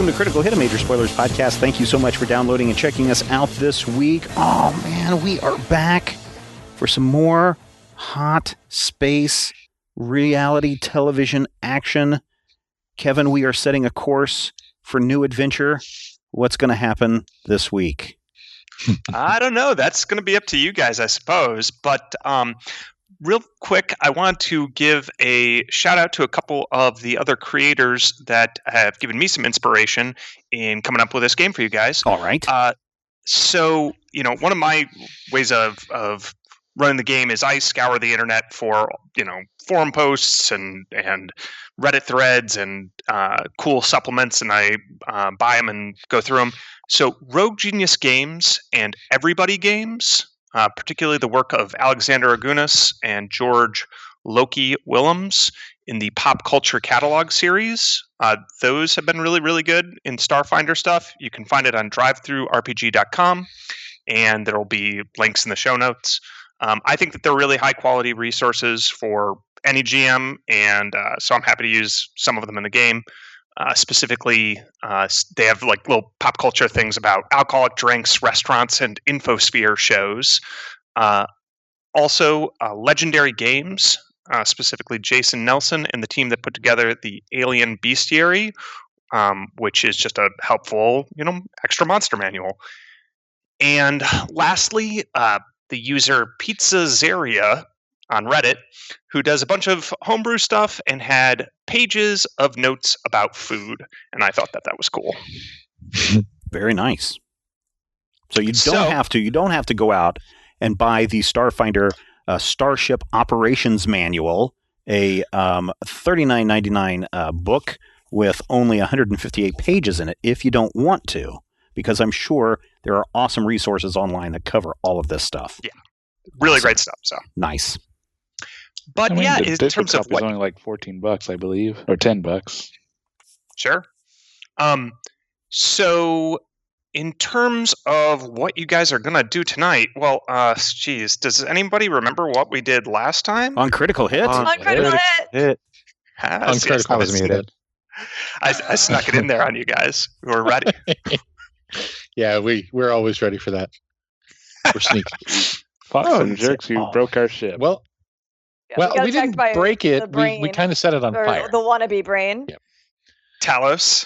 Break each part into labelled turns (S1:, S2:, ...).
S1: to Critical Hit, a Major Spoilers podcast. Thank you so much for downloading and checking us out this week. Oh, man, we are back for some more hot space reality television action. Kevin, we are setting a course for new adventure. What's going to happen this week?
S2: I don't know. That's going to be up to you guys, I suppose. But real quick, I want to give a shout out to a couple of the other creators that have given me some inspiration in coming up with this game for you guys.
S1: All right.
S2: So, one of my ways of running the game is I scour the internet for, forum posts and Reddit threads and cool supplements, and I buy them and go through them. So Rogue Genius Games and Everybody Games, particularly the work of Alexander Agunas and George Loki Willems in the Pop Culture Catalog series. Those have been really, really good in Starfinder stuff. You can find it on drivethrurpg.com, and there will be links in the show notes. I think that they're really high-quality resources for any GM, and so I'm happy to use some of them in the game. Specifically, they have like little pop culture things about alcoholic drinks, restaurants, and infosphere shows. Also, Legendary Games, specifically Jason Nelson and the team that put together the Alien Bestiary, which is just a helpful, extra monster manual. And lastly, the user Pizza Zaria on Reddit, who does a bunch of homebrew stuff and had pages of notes about food, and I thought that was cool.
S1: Very nice. So you don't have to go out and buy the Starfinder Starship Operations Manual, a $39.99 book with only 158 pages in it, if you don't want to, because I'm sure there are awesome resources online that cover all of this stuff.
S2: Yeah, really great stuff. So
S1: nice.
S2: But in terms of
S3: what, only like $14, I believe, or $10.
S2: Sure. So in terms of what you guys are gonna do tonight, well, does anybody remember what we did last time
S1: on Critical Hit?
S4: On Critical Hit.
S3: On Critical, I was muted.
S2: I snuck it in there on you guys. We were ready.
S3: Yeah, we're always ready for that. We're sneaky. Fuck jerks! You broke our ship. Well, we didn't break it. We kind of set it on fire.
S4: The wannabe brain.
S3: Yep.
S2: Talos,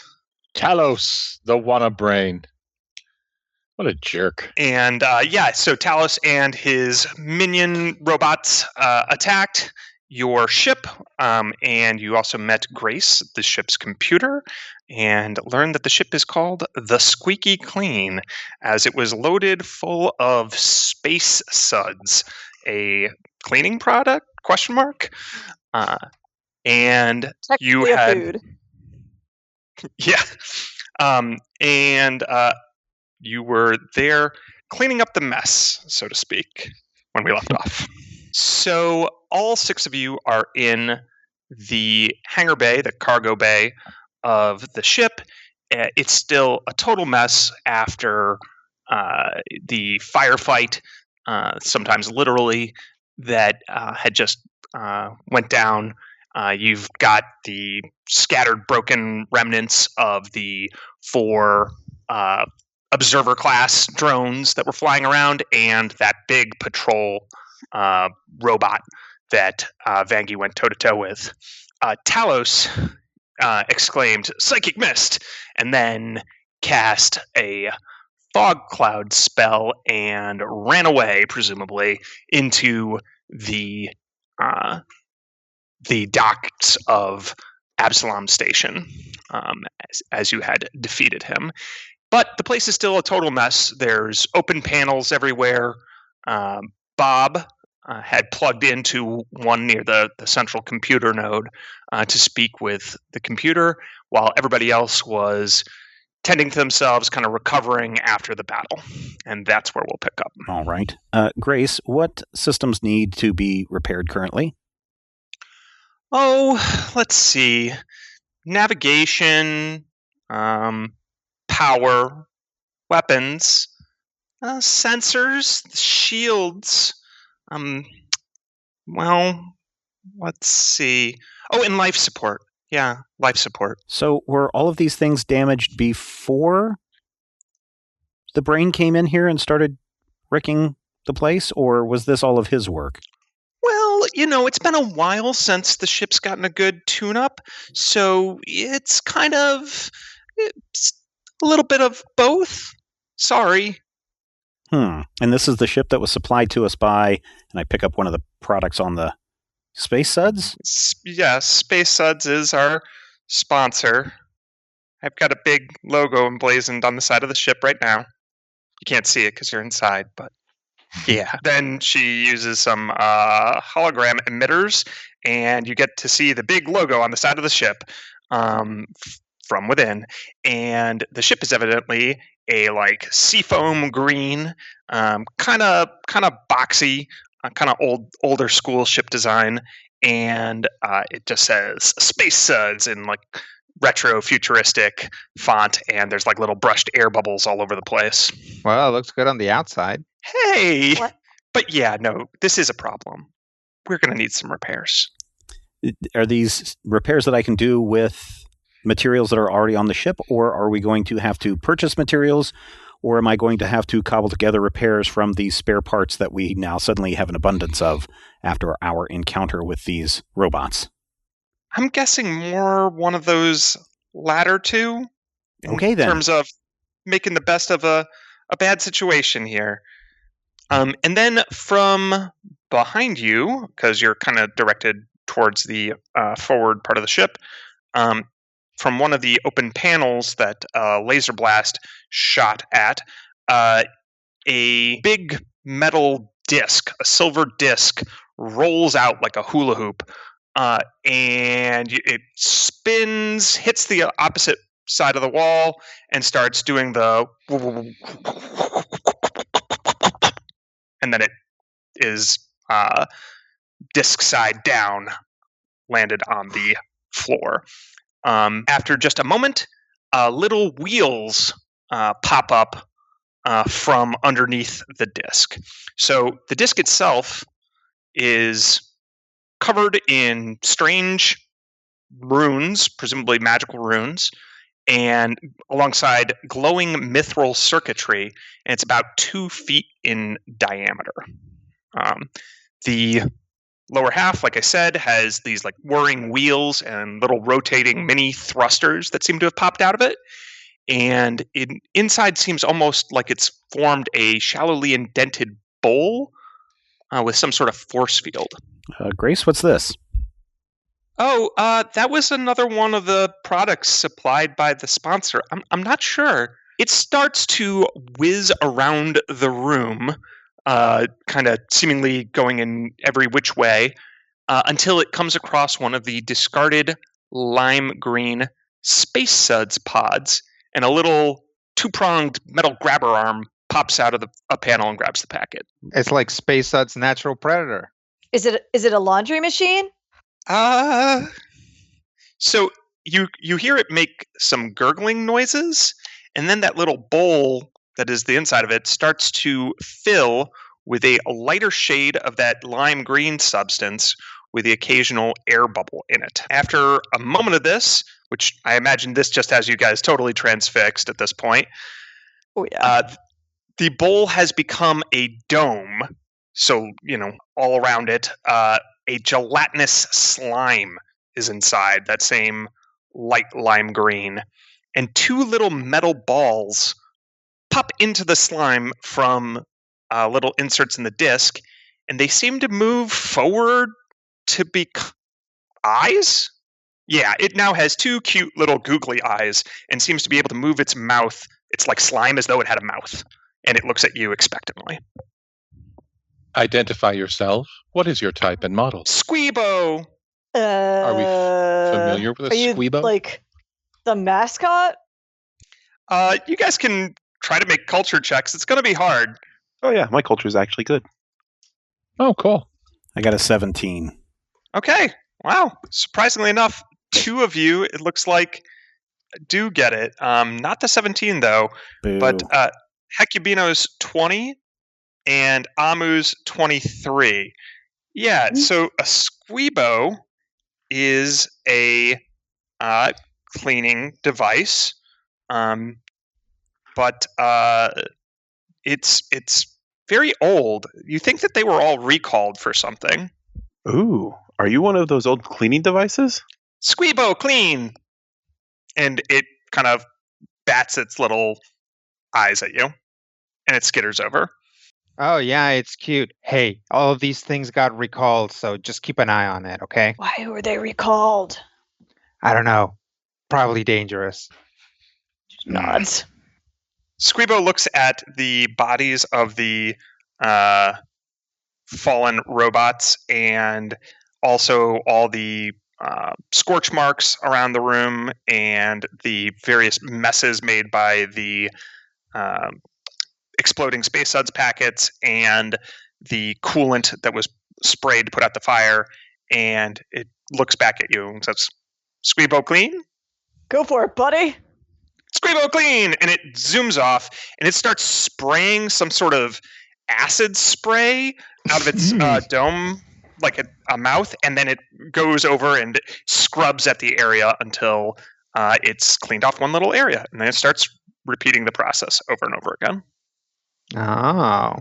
S3: the wanna brain. What a jerk.
S2: And so Talos and his minion robots attacked your ship, and you also met Grace, the ship's computer, and learned that the ship is called the Squeaky Clean, as it was loaded full of space suds, a cleaning product? ? And you had
S4: food.
S2: Yeah. And you were there cleaning up the mess, so to speak, when we left off. So all six of you are in the hangar bay, the cargo bay of the ship. It's still a total mess after the firefight, sometimes literally, that had just went down. You've got the scattered, broken remnants of the 4 observer class drones that were flying around, and that big patrol robot that Vangie went toe-to-toe with. Talos exclaimed, "Psychic Mist!" and then cast a fog cloud spell and ran away, presumably, into the docks of Absalom Station, as you had defeated him. But the place is still a total mess. There's open panels everywhere. Bob had plugged into one near the central computer node to speak with the computer, while everybody else was tending to themselves, kind of recovering after the battle. And that's where we'll pick up.
S1: All right. Grace, what systems need to be repaired currently?
S2: Oh, let's see. Navigation, power, weapons, sensors, shields. Well, let's see. Oh, and life support. Yeah, life support.
S1: So were all of these things damaged before the brain came in here and started wrecking the place, or was this all of his work?
S2: Well, it's been a while since the ship's gotten a good tune-up, so it's a little bit of both. Sorry.
S1: And this is the ship that was supplied to us by, and I pick up one of the products on the Space Suds?
S2: Yes, Space Suds is our sponsor. I've got a big logo emblazoned on the side of the ship right now. You can't see it because you're inside, but yeah. Then she uses some hologram emitters, and you get to see the big logo on the side of the ship from within. And the ship is evidently a seafoam green, kind of boxy, kind of older school ship design, and it just says Space Suds in retro futuristic font, and there's little brushed air bubbles all over the place.
S5: Well, it looks good on the outside.
S2: Hey! What? But yeah, no, this is a problem. We're going to need some repairs.
S1: Are these repairs that I can do with materials that are already on the ship, or are we going to have to purchase materials, or am I going to have to cobble together repairs from these spare parts that we now suddenly have an abundance of after our encounter with these robots?
S2: I'm guessing more one of those latter two.
S1: Okay, then.
S2: In terms of making the best of a bad situation here. And then from behind you, because you're kind of directed towards the forward part of the ship, from one of the open panels that Laser Blast shot at, a big metal disc, a silver disc, rolls out like a hula hoop, and it spins, hits the opposite side of the wall, and starts doing the... And then it is disc side down, landed on the floor. After just a moment, little wheels pop up from underneath the disc. So the disc itself is covered in strange runes, presumably magical runes, and alongside glowing mithril circuitry, and it's about 2 feet in diameter. The lower half, like I said, has these whirring wheels and little rotating mini thrusters that seem to have popped out of it, and inside seems almost like it's formed a shallowly indented bowl with some sort of force field.
S1: Grace, what's this?
S2: Oh, that was another one of the products supplied by the sponsor. I'm not sure. It starts to whiz around the room, kind of seemingly going in every which way, until it comes across one of the discarded lime green Space Suds pods, and a little 2-pronged metal grabber arm pops out of a panel and grabs the packet.
S5: It's like Space Suds' natural predator.
S4: Is it a laundry machine?
S2: So you hear it make some gurgling noises, and then that little bowl that is the inside of it starts to fill with a lighter shade of that lime green substance with the occasional air bubble in it. After a moment of this, which I imagine this just has you guys totally transfixed at this point.
S4: Oh yeah.
S2: The bowl has become a dome, so all around it, a gelatinous slime is inside that same light lime green, and 2 little metal balls pop into the slime from little inserts in the disc, and they seem to move forward to be eyes. Yeah, it now has 2 cute little googly eyes and seems to be able to move its mouth. It's like slime as though it had a mouth, and it looks at you expectantly.
S3: Identify yourself. What is your type and model?
S2: Squeebo.
S3: Are we familiar with a Squeebo?
S4: Like the mascot?
S2: You guys can try to make culture checks. It's going to be hard.
S6: Oh yeah, my culture is actually good.
S3: Oh, cool.
S1: I got a 17.
S2: Okay. Wow. Surprisingly enough, 2 of you, it looks like, do get it. Not the 17, though.
S1: Boo.
S2: But Hecubino's 20 and Amu's 23. Yeah, so a Squeebo is a cleaning device, but it's very old. You think that they were all recalled for something.
S6: Ooh, are you one of those old cleaning devices?
S2: Squeebo, clean! And it kind of bats its little eyes at you, and it skitters over.
S5: Oh, yeah, it's cute. Hey, all of these things got recalled, so just keep an eye on it, okay?
S4: Why were they recalled?
S5: I don't know. Probably dangerous.
S4: Nods.
S2: Squeebo looks at the bodies of the fallen robots and also all the scorch marks around the room and the various messes made by the exploding space suds packets and the coolant that was sprayed to put out the fire, and it looks back at you and says, Squeebo clean?
S4: Go for it, buddy.
S2: Squeebo clean! And it zooms off, and it starts spraying some sort of acid spray out of its dome, like a mouth, and then it goes over and scrubs at the area until it's cleaned off one little area, and then it starts repeating the process over and over again.
S5: Oh.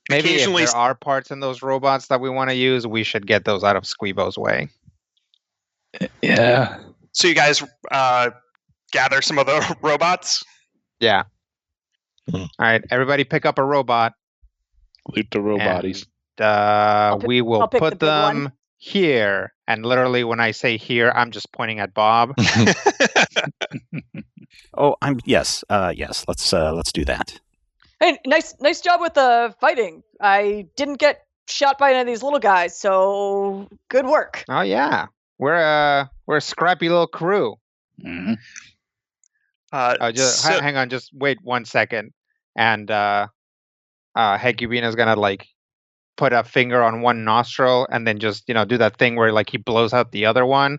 S5: Maybe if there are parts in those robots that we want to use, we should get those out of Squeebo's way.
S3: Yeah.
S2: So you guys gather some of the robots?
S5: Yeah. All right, everybody pick up a robot.
S3: Loot the roboties.
S5: We will put them here. And literally when I say here, I'm just pointing at Bob.
S1: Oh, yes. Let's do that.
S4: Hey, nice job with the fighting. I didn't get shot by any of these little guys, so good work.
S5: Oh yeah, we're a scrappy little crew.
S3: Mm-hmm.
S5: Hang on, just wait 1 second, and Hegubina's gonna like put a finger on one nostril and then just do that thing where like he blows out the other one,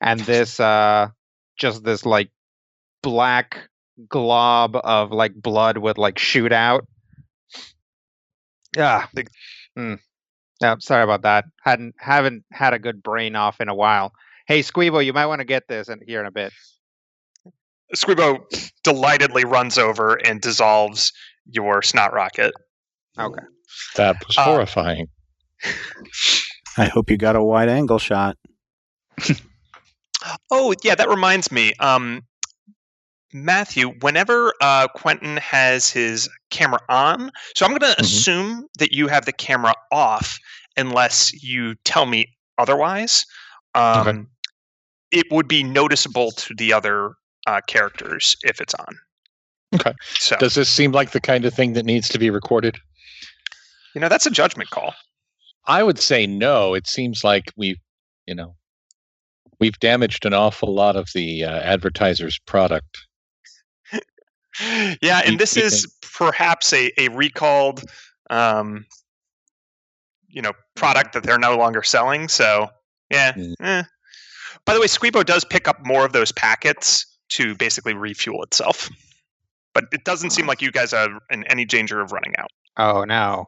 S5: and this just this like black glob of like blood would like shoot out. Yeah. Yeah, sorry about that. Haven't had a good brain off in a while. Hey, Squeebo, you might want to get this here in a bit.
S2: Squeebo delightedly runs over and dissolves your snot rocket.
S5: Okay.
S3: That was horrifying.
S1: I hope you got a wide angle shot.
S2: Oh, yeah, that reminds me. Matthew, whenever Quentin has his camera on, so I'm going to assume that you have the camera off unless you tell me otherwise.
S3: Okay.
S2: It would be noticeable to the other characters if it's on.
S3: Okay.
S2: So,
S3: does this seem like the kind of thing that needs to be recorded?
S2: That's a judgment call.
S3: I would say no. It seems like we've damaged an awful lot of the advertiser's product.
S2: Yeah, and this is perhaps a recalled, product that they're no longer selling. So, yeah. By the way, Squeebo does pick up more of those packets to basically refuel itself, but it doesn't seem like you guys are in any danger of running out.
S5: Oh no!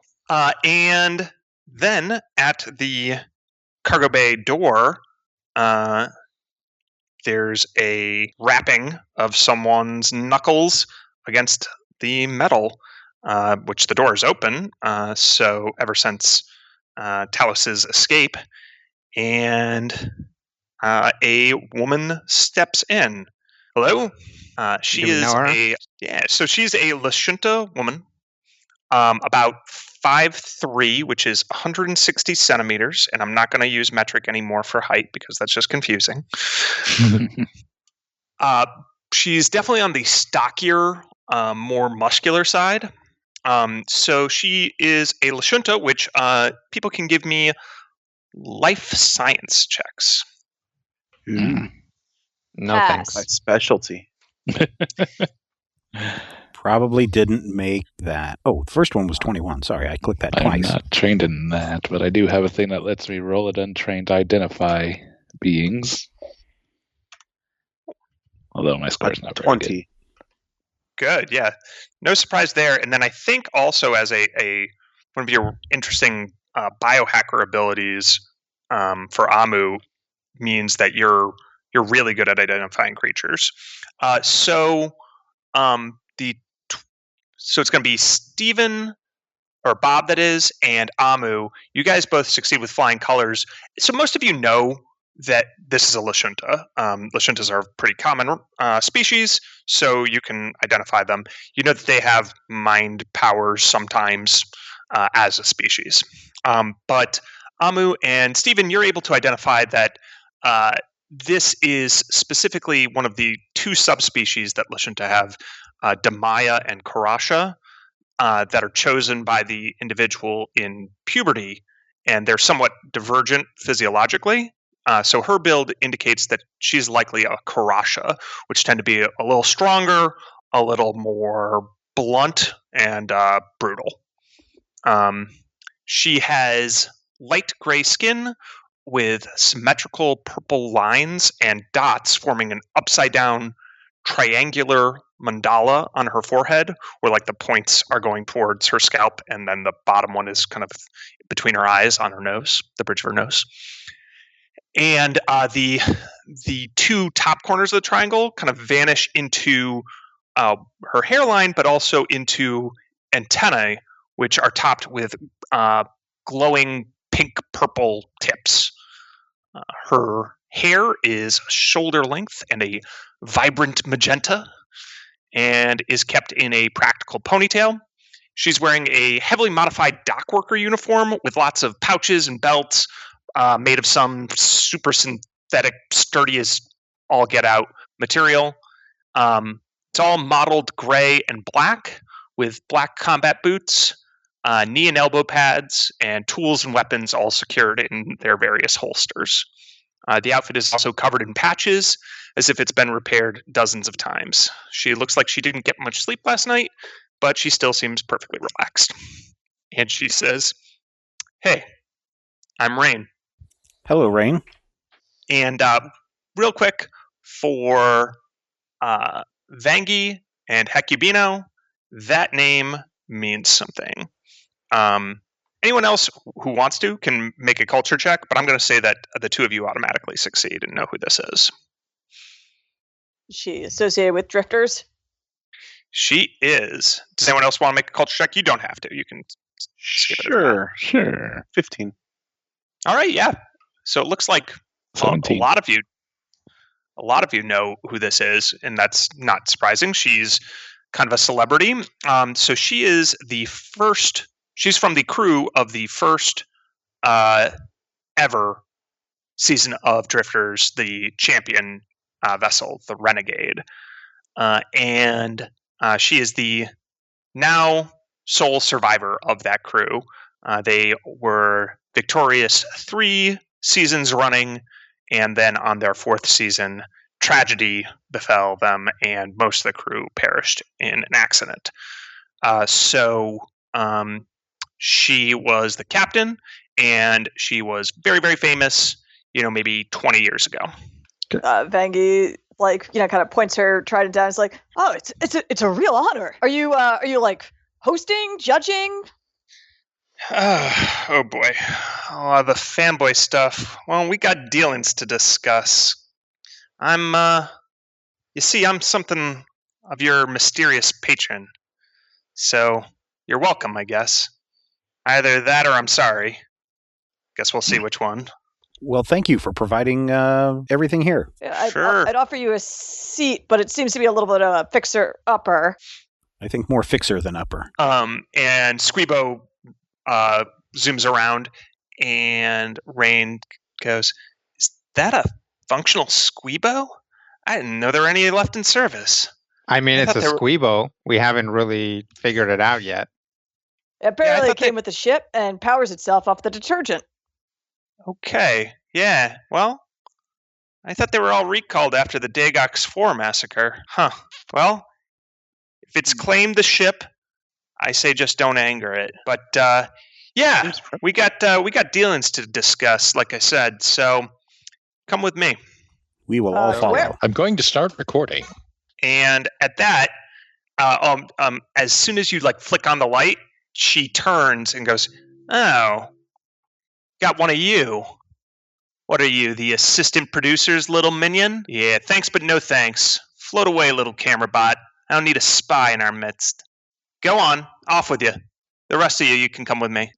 S2: And then at the cargo bay door, there's a wrapping of someone's knuckles against the metal, which the door is open. So ever since Talos's escape, and a woman steps in. Hello. She's a Lashunta woman, about 5'3", which is 160 centimeters, and I'm not going to use metric anymore for height because that's just confusing. She's definitely on the stockier, more muscular side. So she is a Lashunta, which people can give me life science checks.
S5: No thanks.
S6: My specialty.
S1: Probably didn't make that. Oh, the first one was 21. Sorry, I clicked that twice.
S3: I'm not trained in that, but I do have a thing that lets me roll it untrained to identify beings. Although my score's not very
S6: 20.
S2: Good, yeah. No surprise there. And then I think also as one of your interesting biohacker abilities for Amu means that you're You're really good at identifying creatures. So it's going to be Steven, or Bob that is, and Amu. You guys both succeed with flying colors. So most of you know that this is a Lashunta. Lashuntas are a pretty common species, so you can identify them. You know that they have mind powers sometimes as a species. But Amu and Steven, you're able to identify that this is specifically one of the two subspecies that Lashunta have, Damaya and Karasha, that are chosen by the individual in puberty, and they're somewhat divergent physiologically. So her build indicates that she's likely a Karasha, which tend to be a little stronger, a little more blunt, and brutal. She has light gray skin with symmetrical purple lines and dots forming an upside-down triangular mandala on her forehead, where like the points are going towards her scalp, and then the bottom one is kind of between her eyes on her nose, the bridge of her nose. And the two top corners of the triangle kind of vanish into her hairline, but also into antennae, which are topped with glowing pink-purple tips. Her hair is shoulder length and a vibrant magenta, and is kept in a practical ponytail. She's wearing a heavily modified dock worker uniform with lots of pouches and belts, made of some super synthetic, sturdy as all get out material. It's all mottled gray and black, with black combat boots, knee and elbow pads, and tools and weapons all secured in their various holsters. The outfit is also covered in patches, as if it's been repaired dozens of times. She looks like she didn't get much sleep last night, but she still seems perfectly relaxed. And she says, "Hey, I'm Rain."
S1: Hello, Rain.
S2: And real quick, for Vangi and Hecubino, that name means something. Anyone else who wants to can make a culture check, but I'm going to say that the two of you automatically succeed and know who this is.
S4: Is she associated with drifters?
S2: She is. Does anyone else want to make a culture check? You don't have to. You can skip it.
S6: Sure. 15.
S2: All right, yeah. So it looks like a lot of you know who this is, and that's not surprising. She's kind of a celebrity. So she is the first. She's from the crew of the first ever season of Drifters, the champion vessel, the Renegade. And she is the now sole survivor of that crew. They were victorious 3 seasons running, and then on their 4th season, tragedy befell them, and most of the crew perished in an accident. So she was the captain, and she was very, very famous, maybe 20 years ago.
S4: Vangi, kind of points her trident down. It's like, oh, it's a real honor. Are you hosting, judging?
S2: Oh boy, the fanboy stuff. Well, we got dealings to discuss. I'm something of your mysterious patron, so you're welcome, I guess. Either that or I'm sorry. Guess we'll see which one.
S1: Well, thank you for providing everything here.
S4: Yeah,
S2: sure.
S4: I'd offer you a seat, but it seems to be a little bit of a fixer-upper.
S1: I think more fixer than upper.
S2: And Squeebo zooms around, and Rain goes, "Is that a functional Squeebo? I didn't know there were any left in service."
S5: I mean, it's a Squeebo. We haven't really figured it out yet.
S4: Apparently, it came with the ship and powers itself off the detergent.
S2: Okay, yeah. Well, I thought they were all recalled after the Dagox 4 massacre. Huh. Well, if it's claimed the ship, I say just don't anger it. But yeah, we got dealings to discuss, like I said. So come with me.
S1: We will all follow.
S4: Where?
S3: I'm going to start recording.
S2: And at that, as soon as you flick on the light, she turns and goes, "Oh, got one of you." What are you, the assistant producer's little minion? Yeah, thanks but no thanks. Float away, little camera bot. I don't need a spy in our midst. Go on, off with you. The rest of you can come with me.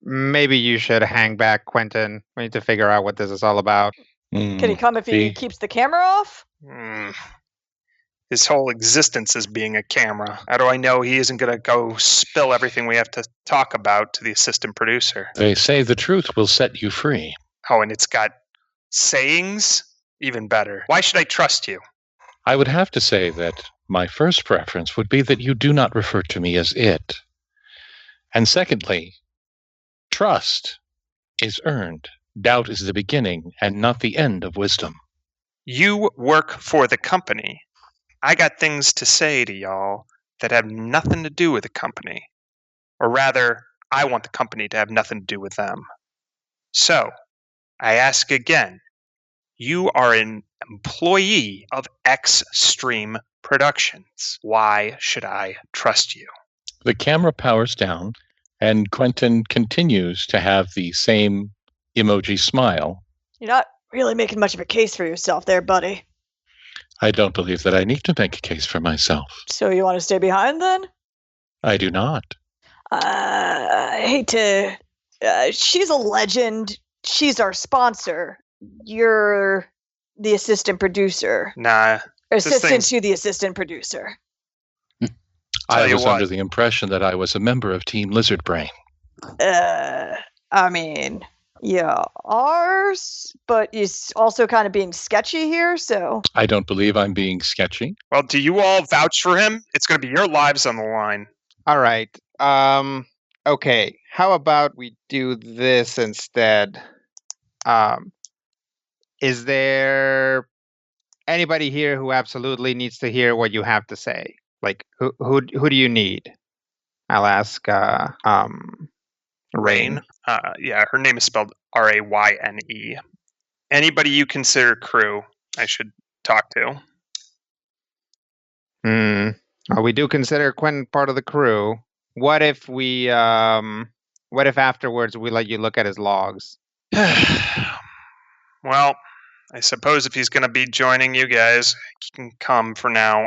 S5: Maybe you should hang back, Quentin. We need to figure out what this is all about.
S4: Can he come if he keeps the camera off?
S2: His whole existence is being a camera. How do I know he isn't going to go spill everything we have to talk about to the assistant producer?
S3: They say the truth will set you free.
S2: Oh, and it's got sayings? Even better. Why should I trust you?
S3: I would have to say that my first preference would be that you do not refer to me as it. And secondly, trust is earned. Doubt is the beginning and not the end of wisdom.
S2: You work for the company. I got things to say to y'all that have nothing to do with the company. Or rather, I want the company to have nothing to do with them. So, I ask again, you are an employee of X-Stream Productions. Why should I trust you?
S3: The camera powers down, and Quentin continues to have the same emoji smile.
S4: You're not really making much of a case for yourself there, buddy.
S3: I don't believe that I need to make a case for myself.
S4: So you want to stay behind, then?
S3: I do not.
S4: I hate to... she's a legend. She's our sponsor. You're the assistant producer.
S2: Nah.
S4: Assistant to the assistant producer.
S3: I was under the impression that I was a member of Team Lizard Brain.
S4: I mean, yeah, ours, but it's also kind of being sketchy here, so...
S3: I don't believe I'm being sketchy.
S2: Well, do you all vouch for him? It's going to be your lives on the line.
S5: All right. Okay. How about we do this instead? Is there anybody here who absolutely needs to hear what you have to say? Like, who do you need? I'll ask, Rain.
S2: Yeah, her name is spelled Rayne. Anybody you consider crew, I should talk to.
S5: Well, we do consider Quentin part of the crew. What if afterwards we let you look at his logs?
S2: Well, I suppose if he's going to be joining you guys, he can come for now.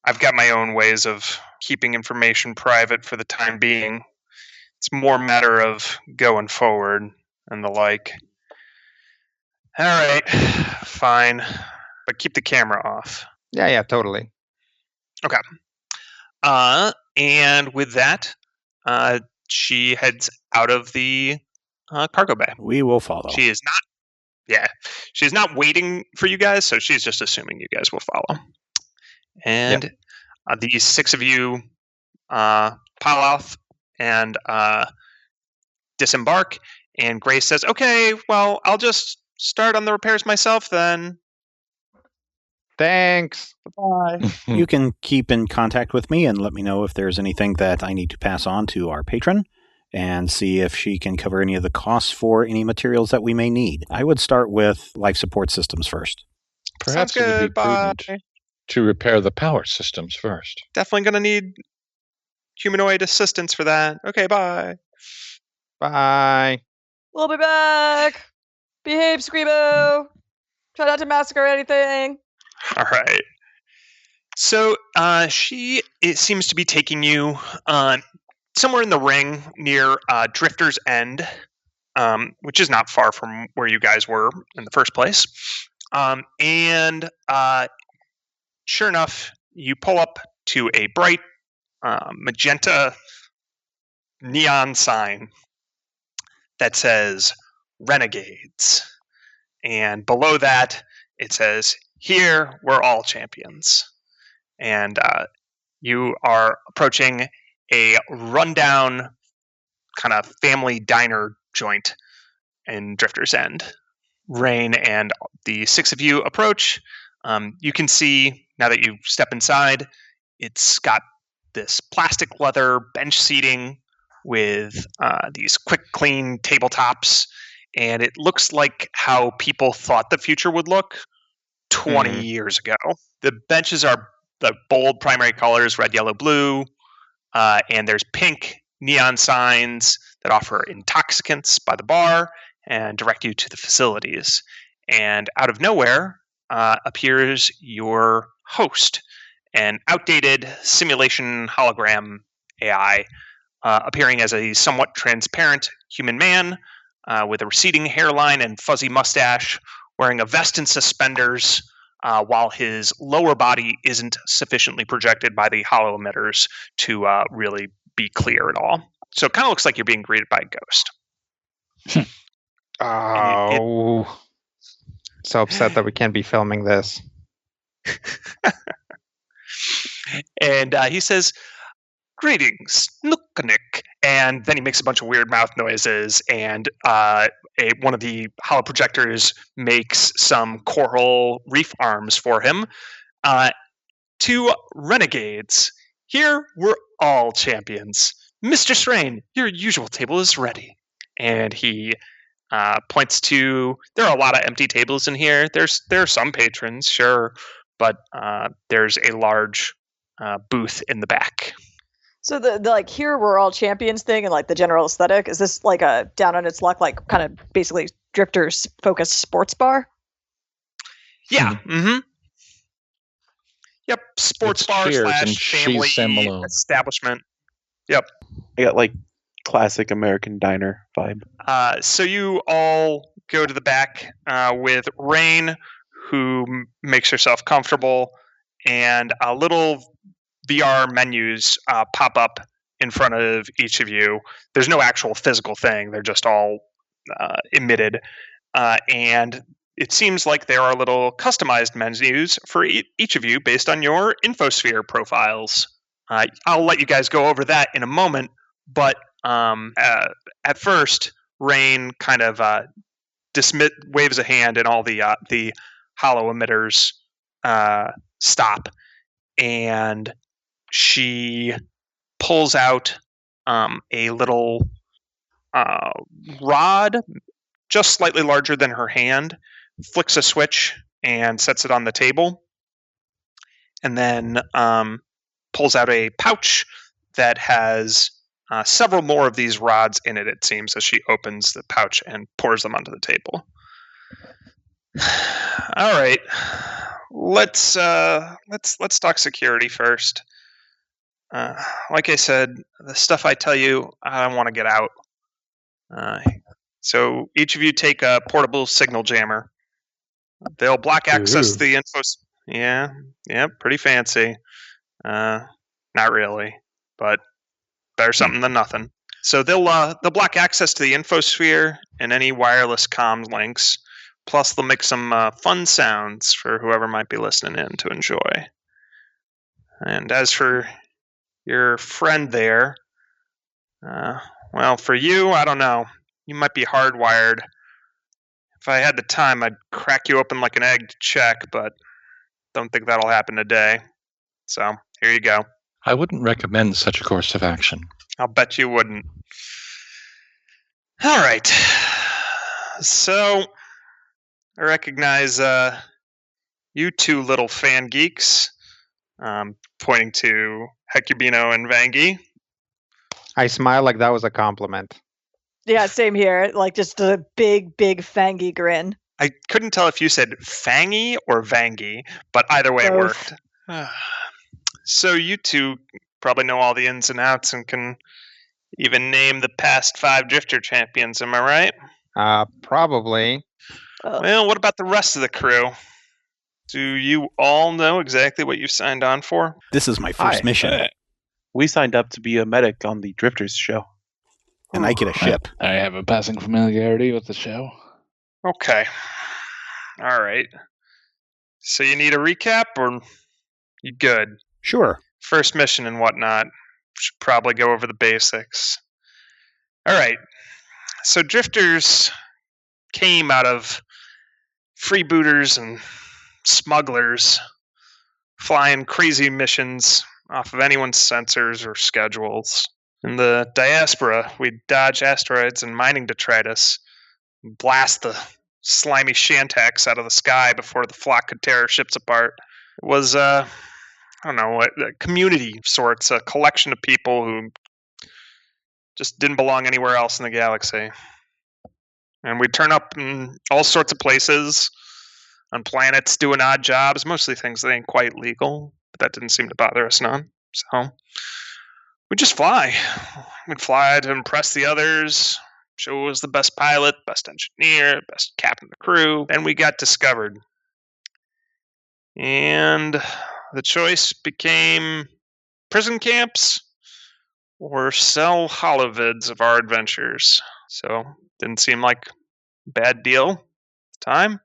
S2: I've got my own ways of keeping information private for the time being. It's more a matter of going forward and the like. All right, fine. But keep the camera off.
S5: Yeah, totally.
S2: Okay. And with that, she heads out of the cargo bay.
S1: We will follow.
S2: She's not waiting for you guys, so she's just assuming you guys will follow. And the six of you pile off and disembark, and Grace says, okay, well, I'll just start on the repairs myself then.
S5: Thanks.
S2: Bye.
S1: You can keep in contact with me and let me know if there's anything that I need to pass on to our patron and see if she can cover any of the costs for any materials that we may need. I would start with life support systems first.
S3: Perhaps it would be prudent to repair the power systems first.
S2: Definitely going to need humanoid assistance for that. Okay, bye.
S5: Bye.
S4: We'll be back. Behave, Screamo. Try not to massacre anything.
S2: All right. So it seems to be taking you somewhere in the ring near Drifter's End, which is not far from where you guys were in the first place. And sure enough, you pull up to a bright magenta neon sign that says Renegades. And below that, it says, here, we're all champions. And you are approaching a rundown kind of family diner joint in Drifter's End. Rain and the six of you approach. You can see, now that you step inside, it's got this plastic leather bench seating with these quick clean tabletops. And it looks like how people thought the future would look 20 years ago. The benches are the bold primary colors, red, yellow, blue. And there's pink neon signs that offer intoxicants by the bar. and direct you to the facilities. And out of nowhere appears your host, an outdated simulation hologram AI, appearing as a somewhat transparent human man with a receding hairline and fuzzy mustache, wearing a vest and suspenders, while his lower body isn't sufficiently projected by the holo emitters to really be clear at all. So it kind of looks like you're being greeted by a ghost.
S5: Oh, so upset that we can't be filming this.
S2: And he says, "Greetings, Nukanik." And then he makes a bunch of weird mouth noises, and one of the holoprojectors makes some coral reef arms for him. To renegades, here we're all champions. Mr. Srain, your usual table is ready. And he points to, there are a lot of empty tables in here. There are some patrons, sure, but there's a large booth in the back.
S4: So the like here we're all champions thing and like the general aesthetic, is this like a down on its luck, like kind of basically drifters focused sports bar?
S2: Yeah. Mm-hmm. Yep. Sports
S3: It's
S2: bar
S3: Cheers
S2: slash
S3: and
S2: family
S3: she's Sam Malone.
S2: establishment. Yep.
S6: I got like classic American diner vibe.
S2: So you all go to the back with Rain, who makes herself comfortable, and little VR menus pop up in front of each of you. There's no actual physical thing. They're just all emitted. And it seems like there are little customized menus for each of you based on your infosphere profiles. I'll let you guys go over that in a moment, but at first, Rain kind of waves a hand, and all the holo emitters stop, and she pulls out a little rod, just slightly larger than her hand, flicks a switch, and sets it on the table, and then pulls out a pouch that has several more of these rods in it, it seems, as she opens the pouch and pours them onto the table. All right. Let's talk security first. Like I said, the stuff I tell you, I don't want to get out. So each of you take a portable signal jammer. They'll block access to the info. Yeah, pretty fancy. Not really, but better something than nothing. So they'll block access to the infosphere and any wireless comms links. Plus, they'll make some fun sounds for whoever might be listening in to enjoy. And as for your friend there, well, for you, I don't know. You might be hardwired. If I had the time, I'd crack you open like an egg to check, but don't think that'll happen today. So, here you go.
S3: I wouldn't recommend such a course of action.
S2: I'll bet you wouldn't. All right. So, I recognize you two little fan geeks, pointing to Hecubino and Vangie.
S5: I smile like that was a compliment.
S4: Yeah, same here. Like just a big fangy grin.
S2: I couldn't tell if you said Fangy or Vangie, but either way
S4: Both.
S2: it worked. So you two probably know all the ins and outs and can even name the past 5 Drifter champions, am I right?
S5: Probably.
S2: Well, what about the rest of the crew? Do you all know exactly what you signed on for?
S1: This is my first mission,
S6: We signed up to be a medic on the Drifters show.
S1: and I get a ship.
S7: I have a passing familiarity with the show.
S2: Okay. All right. So you need a recap, or you good?
S1: Sure.
S2: First mission and whatnot. Should probably go over the basics. All right. So Drifters came out of freebooters and smugglers flying crazy missions off of anyone's sensors or schedules. In the diaspora, we'd dodge asteroids and mining detritus, blast the slimy Shantax out of the sky before the flock could tear our ships apart. It was, I don't know, a community of sorts, a collection of people who just didn't belong anywhere else in the galaxy. And we'd turn up in all sorts of places, on planets, doing odd jobs, mostly things that ain't quite legal, but that didn't seem to bother us none. So we'd just fly. We'd fly to impress the others, show who was the best pilot, best engineer, best captain of the crew, and we got discovered. And the choice became prison camps or sell holovids of our adventures. So didn't seem like a bad deal at the time.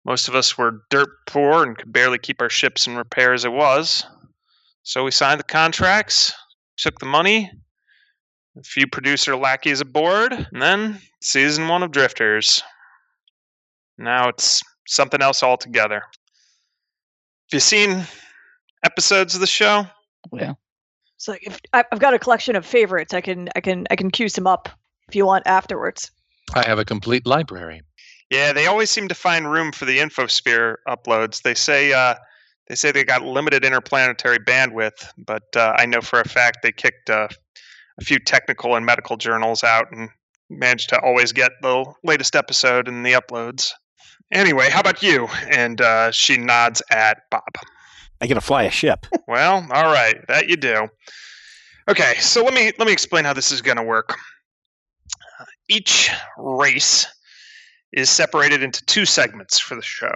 S2: Most of us were dirt poor and could barely keep our ships in repair as it was. So we signed the contracts, took the money, a few producer lackeys aboard, and then season 1 of Drifters. Now it's something else altogether. Have you seen episodes of the show?
S7: Well,
S4: So if I've got a collection of favorites, I can cue some up if you want afterwards.
S3: I have a complete library.
S2: Yeah, they always seem to find room for the Infosphere uploads. They say they got limited interplanetary bandwidth, but I know for a fact they kicked a few technical and medical journals out and managed to always get the latest episode in the uploads. Anyway, how about you? And she nods at Bob.
S1: I get to fly a ship.
S2: Well, all right, that you do. Okay, so let me explain how this is going to work. Each race is separated into 2 segments for the show.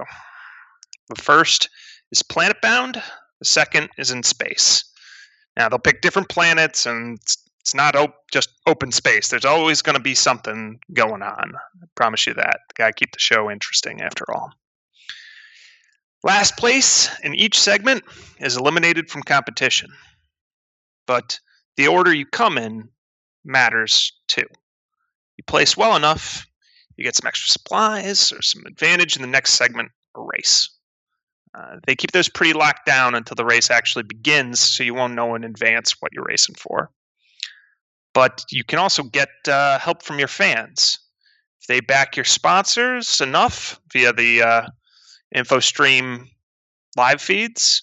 S2: The first is planet-bound. The second is in space. Now, they'll pick different planets, and it's not just open space. There's always going to be something going on. I promise you that. Gotta keep the show interesting, after all. Last place in each segment is eliminated from competition. But the order you come in matters, too. You place well enough, you get some extra supplies or some advantage in the next segment or race. They keep those pretty locked down until the race actually begins, so you won't know in advance what you're racing for. But you can also get help from your fans. If they back your sponsors enough via the InfoStream live feeds,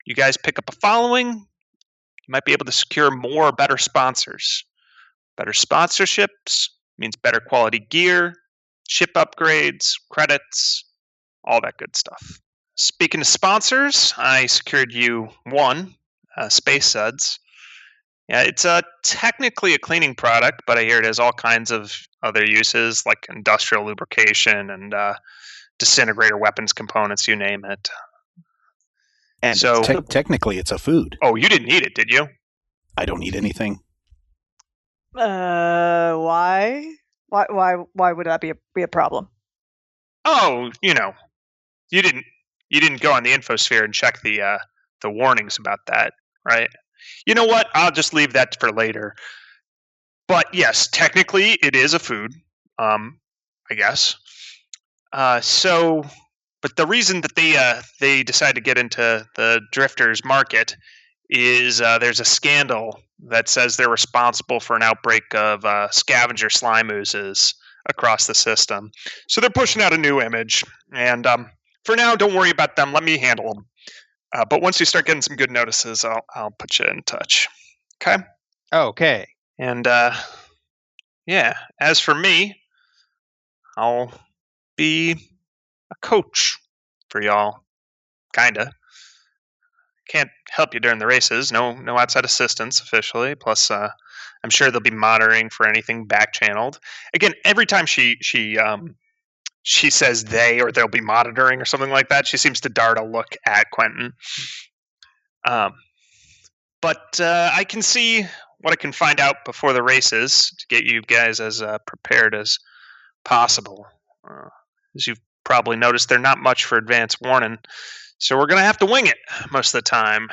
S2: you guys pick up a following, you might be able to secure more or better sponsors. Better sponsorships means better quality gear, ship upgrades, credits, all that good stuff. Speaking of sponsors, I secured you one, Space Suds. Yeah, it's technically a cleaning product, but I hear it has all kinds of other uses, like industrial lubrication and disintegrator weapons components, you name it.
S1: And
S2: so,
S1: technically, it's a food.
S2: Oh, you didn't eat it, did you?
S1: I don't eat anything.
S4: Why? Why would that be a problem?
S2: Oh, you didn't go on the Infosphere and check the warnings about that, right? You know what? I'll just leave that for later. But yes, technically it is a food, I guess. But the reason that they decided to get into the drifters market is there's a scandal that says they're responsible for an outbreak of scavenger slime oozes across the system. So they're pushing out a new image, and for now, don't worry about them. Let me handle them. But once you start getting some good notices, I'll put you in touch. Okay?
S5: Okay.
S2: And yeah, as for me, I'll be a coach for y'all. Kinda. Can't help you during the races. No outside assistance officially. Plus, I'm sure they'll be monitoring for anything back-channeled. Again, every time she says they or they'll be monitoring or something like that, she seems to dart a look at Quentin. But I can see what I can find out before the races to get you guys as prepared as possible. As you've probably noticed, they're not much for advance warning. So we're going to have to wing it most of the time.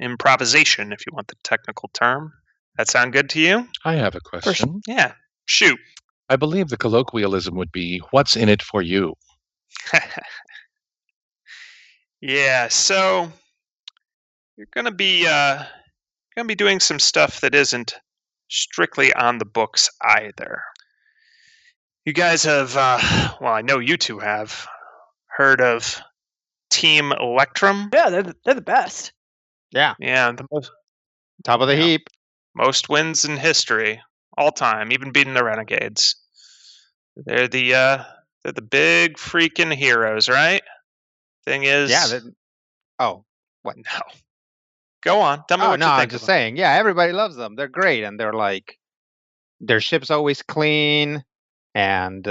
S2: Improvisation, if you want the technical term. That sound good to you?
S3: I have a question.
S2: Yeah, shoot.
S3: I believe the colloquialism would be, what's in it for you?
S2: Yeah, so you're going to be doing some stuff that isn't strictly on the books either. You guys have, well, I know you two have, heard of Team Electrum?
S4: Yeah, they're the best.
S5: Yeah.
S2: Yeah,
S5: Top of the heap.
S2: most wins in history, all time, even beating the Renegades. They're the big freaking heroes, right? Thing is,
S5: Yeah. Oh, what?
S2: no. Go on. Tell me
S5: Oh
S2: what
S5: no,
S2: you
S5: I'm
S2: think.
S5: just
S2: of them.
S5: saying. Yeah, everybody loves them. They're great, and they're like their ship's always clean, and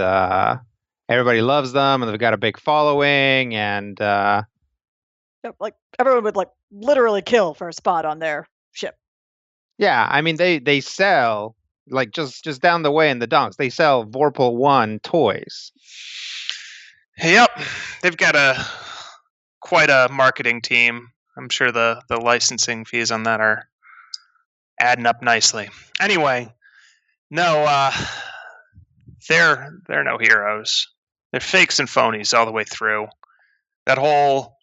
S5: everybody loves them, and they've got a big following, and
S4: Yep, like everyone would like literally kill for a spot on their ship.
S5: yeah, I mean they sell like just down the way in the docks. They sell Vorpal 1 toys.
S2: Yep, they've got quite a marketing team. I'm sure the licensing fees on that are adding up nicely. Anyway, no, they're no heroes. They're fakes and phonies all the way through. That whole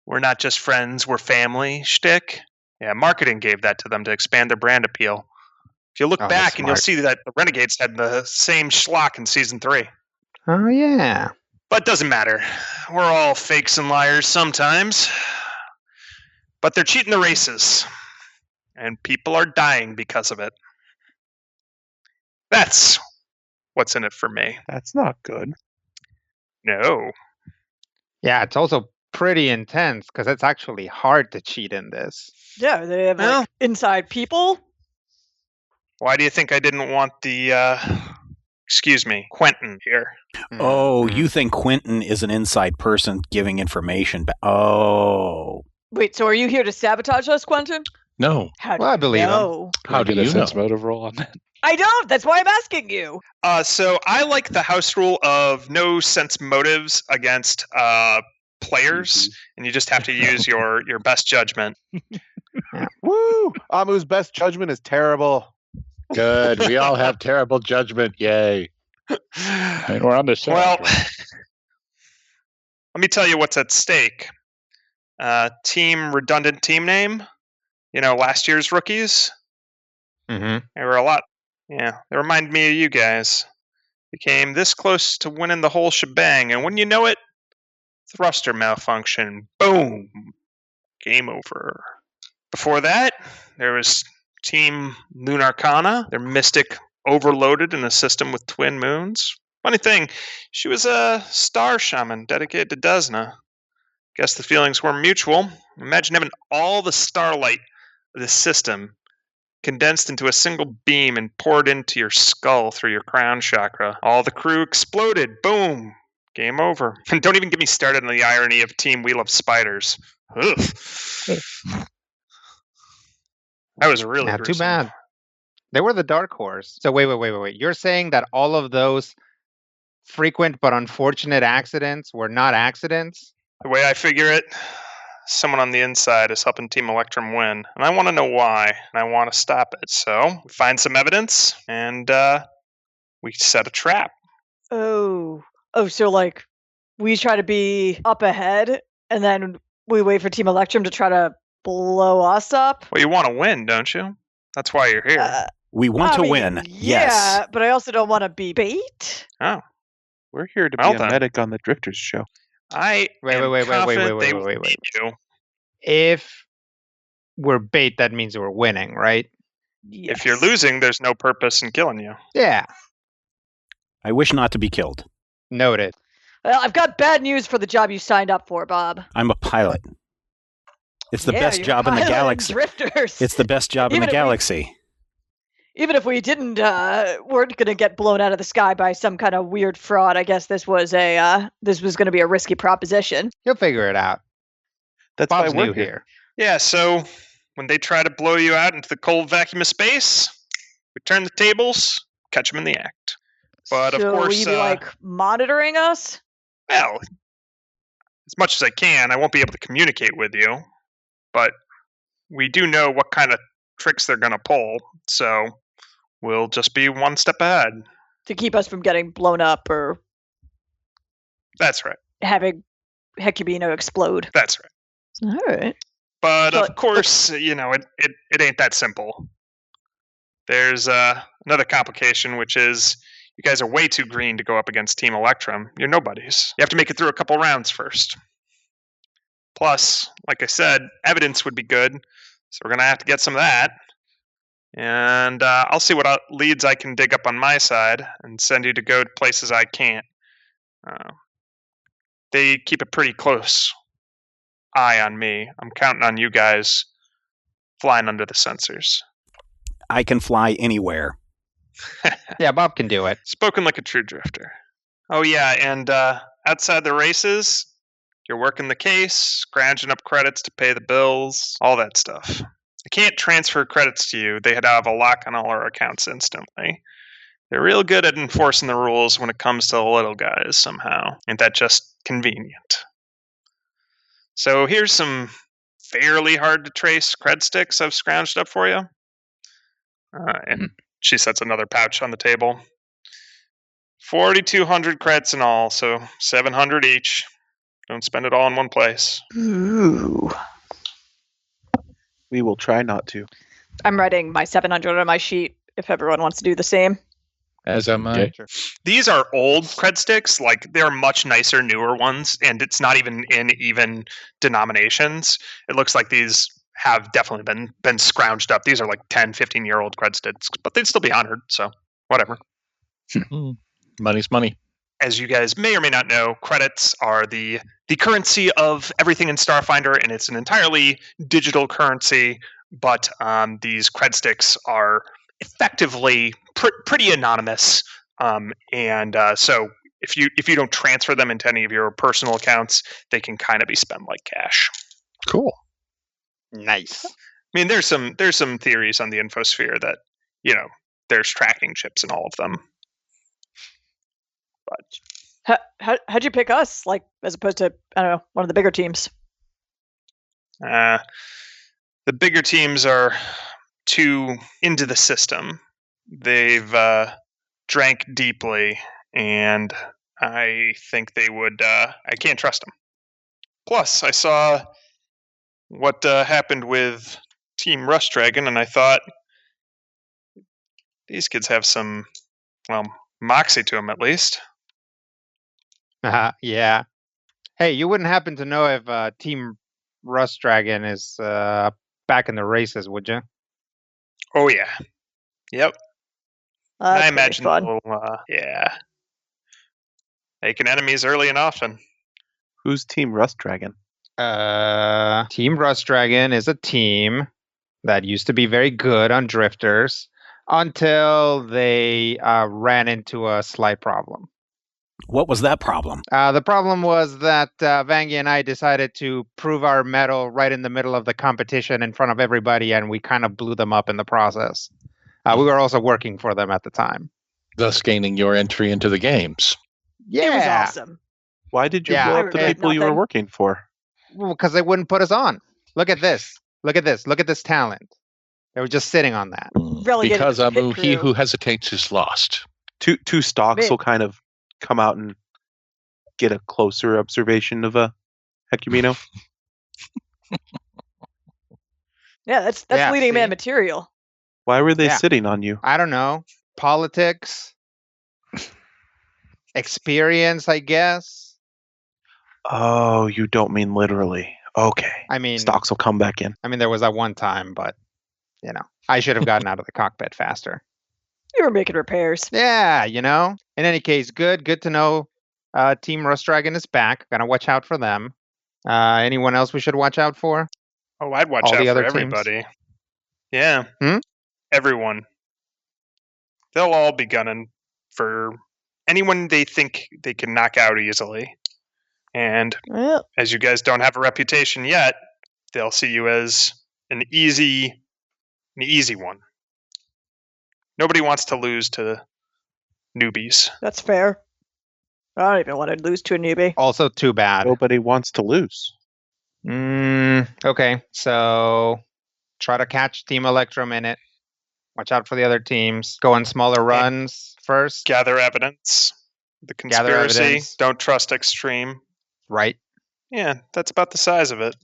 S2: "we're not just friends, we're family" shtick. Yeah, marketing gave that to them to expand their brand appeal. If you look
S5: Oh,
S2: back, and you'll
S5: smart.
S2: see that the Renegades had the same schlock in season 3.
S5: Oh yeah.
S2: But it doesn't matter. We're all fakes and liars sometimes. But they're cheating the races. And people are dying because of it. That's what's in it for me.
S6: That's not good.
S2: No.
S5: Yeah, it's also pretty intense because it's actually hard to cheat in this.
S4: Yeah, they have
S2: Well-
S4: like inside people.
S2: Why do you think I didn't want the, Quentin here?
S1: Oh,
S5: Mhm.
S1: you think Quentin is an inside person giving information? Oh.
S4: Wait, so are you here to sabotage us, Quentin?
S3: No.
S4: How do
S5: Well, I
S4: you
S5: believe him.
S4: know?
S3: How do
S7: Get a
S3: you
S7: sense
S3: know?
S7: motive roll on that?
S4: I don't. That's why I'm asking you.
S2: So I like the house rule of no sense motives against players, and you just have to use your best judgment.
S6: Woo! Amu's best judgment is terrible.
S3: Good. We all have terrible judgment. Yay.
S7: I mean, we're on the side.
S2: Well,
S7: right?
S2: let me tell you what's at stake. Redundant team name. Last year's rookies.
S5: Mhm.
S2: They were a lot. Yeah, they remind me of you guys. You came this close to winning the whole shebang, and when you know it, thruster malfunction. Boom. Game over. Before that, there was Team Lunarcana. Their mystic overloaded in a system with twin moons. Funny thing, she was a star shaman dedicated to Desna. Guess the feelings were mutual. Imagine having all the starlight of the system condensed into a single beam and poured into your skull through your crown chakra. All the crew exploded. Boom. Game over. And don't even get me started on the irony of Team We Love Spiders. Ugh. That was really
S5: Yeah, too
S2: gruesome.
S5: bad. They were the dark horse. So wait. You're saying that all of those frequent but unfortunate accidents were not accidents?
S2: The way I figure it, someone on the inside is helping Team Electrum win, and I want to know why, and I want to stop it. So we find some evidence, and we set a trap.
S4: Oh, so like we try to be up ahead, and then we wait for Team Electrum to try to blow us up.
S2: Well, you want to win, don't you? That's why you're here.
S1: We want
S4: I
S1: to
S4: mean,
S1: win.
S4: Yeah,
S1: Yes.
S4: but I also don't want to be bait.
S2: Oh,
S6: We're here to
S2: Well
S6: be
S2: then.
S6: a medic on the Drifters show.
S2: I am confident they will beat you.
S5: If we're bait, that means we're winning, right?
S2: If you're
S4: Yes.
S2: losing, there's no purpose in killing you.
S5: Yeah.
S1: I wish not to be killed.
S5: Noted.
S4: Well, I've got bad news for the job you signed up for, Bob.
S1: I'm a pilot. It's the
S4: Yeah,
S1: best
S4: you're a
S1: job in the
S4: pilot
S1: galaxy.
S4: Drifters.
S1: It's the best job in
S4: Even
S1: the
S4: if we-
S1: galaxy.
S4: Even if we didn't, weren't going to get blown out of the sky by some kind of weird fraud. I guess this was going to be a risky proposition.
S5: You'll figure it out.
S6: That's
S5: Bob's
S6: why we're
S5: new
S6: here.
S5: here.
S2: Yeah, so when they try to blow you out into the cold vacuum of space, we turn the tables, catch them in the act. But
S4: so
S2: of course,
S4: will you be like monitoring us?
S2: well, as much as I can, I won't be able to communicate with you. But we do know what kind of tricks they're going to pull, so we'll just be one step ahead.
S4: To keep us from getting blown up or
S2: That's right.
S4: having Hecubino explode.
S2: That's right.
S4: All right.
S2: But
S4: So,
S2: of course, it ain't that simple. There's another complication, which is you guys are way too green to go up against Team Electrum. You're nobodies. You have to make it through a couple rounds first. Plus, like I said, evidence would be good, so we're going to have to get some of that. And I'll see what leads I can dig up on my side and send you to go to places I can't. They keep a pretty close eye on me. I'm counting on you guys flying under the sensors.
S1: I can fly anywhere.
S5: Yeah, Bob can do it.
S2: Spoken like a true drifter. Oh, yeah, and outside the races, you're working the case, scrounging up credits to pay the bills, all that stuff. I can't transfer credits to you. They have a lock on all our accounts instantly. They're real good at enforcing the rules when it comes to the little guys somehow. Ain't that just convenient? So here's some fairly hard to trace cred sticks I've scrounged up for you. And she sets another pouch on the table. 4,200 creds in all, so 700 each. Don't spend it all in one place.
S4: Ooh.
S6: We will try not to.
S4: I'm writing my 700 on my sheet if everyone wants to do the same.
S3: As am I.
S7: Okay.
S2: These are old cred sticks, like they're much nicer, newer ones, and it's not even in even denominations. It looks like these have definitely been scrounged up. These are like 10, 15-year-old cred sticks, but they'd still be honored, so whatever.
S3: Money's money.
S2: As you guys may or may not know, credits are the currency of everything in Starfinder, and it's an entirely digital currency, but these cred sticks are effectively pretty anonymous, so if you don't transfer them into any of your personal accounts, they can kind of be spent like cash.
S3: Cool.
S5: Nice.
S2: I mean, there's some theories on the infosphere that there's tracking chips in all of them. But
S4: How'd you pick us, like, as opposed to, I don't know, one of the bigger teams?
S2: the bigger teams are too into the system. They've drank deeply, and I think they would. I can't trust them. Plus, I saw what happened with Team Rust Dragon, and I thought these kids have some, moxie to them at least.
S5: Yeah. Hey, you wouldn't happen to know if Team Rust Dragon is back in the races, would you?
S2: Oh yeah, yep.
S4: That's
S2: I
S4: gonna be
S2: imagine
S4: fun.
S2: they'll, making enemies early and often.
S6: Who's Team Rust Dragon?
S5: Team Rust Dragon is a team that used to be very good on drifters until they ran into a slight problem.
S1: What was that problem?
S5: The problem was that Vangi and I decided to prove our mettle right in the middle of the competition in front of everybody, and we kind of blew them up in the process. We were also working for them at the time.
S3: Thus gaining your entry into the games.
S5: Yeah.
S4: It was awesome.
S6: Why did you
S5: Yeah,
S6: blow
S4: I
S6: up the
S4: regret
S6: people you were
S4: nothing.
S6: working for?
S5: Well, because they wouldn't put us on. Look at this. Look at this. Look at this talent. They were just sitting on that.
S4: Relegated
S3: Because
S4: to pit
S3: Amu, he
S4: crew.
S3: who hesitates is lost.
S6: Two stocks
S4: Wait.
S6: will kind of come out and get a closer observation of a Hecumino.
S4: Yeah, that's
S5: Yeah,
S4: leading man
S5: see?
S4: material.
S6: Why were they
S5: Yeah.
S6: sitting on you?
S5: I don't know. Politics. Experience, I guess.
S6: Oh, you don't mean literally. Okay.
S5: I mean,
S6: Stocks will come back in.
S5: there was that one time, but I should have gotten out of the cockpit faster.
S4: You were making repairs.
S5: Yeah, In any case, good to know. Team Rust Dragon is back. Gotta watch out for them. Anyone else we should watch out for?
S2: Oh, I'd watch
S5: All
S2: out
S5: the
S2: for
S5: other teams?
S2: everybody. Yeah.
S5: Hmm?
S2: Everyone. They'll all be gunning for anyone they think they can knock out easily. And
S4: Well,
S2: as you guys don't have a reputation yet, they'll see you as an easy one. Nobody wants to lose to newbies.
S4: that's fair. I don't even want to lose to a newbie.
S5: Also, too bad.
S6: Nobody wants to lose.
S5: Okay, so try to catch Team Electrum in it. Watch out for the other teams. Go on smaller runs first.
S2: Gather evidence. The
S5: Gather
S2: conspiracy.
S5: evidence.
S2: Don't trust extreme.
S5: Right.
S2: Yeah, that's about the size of it.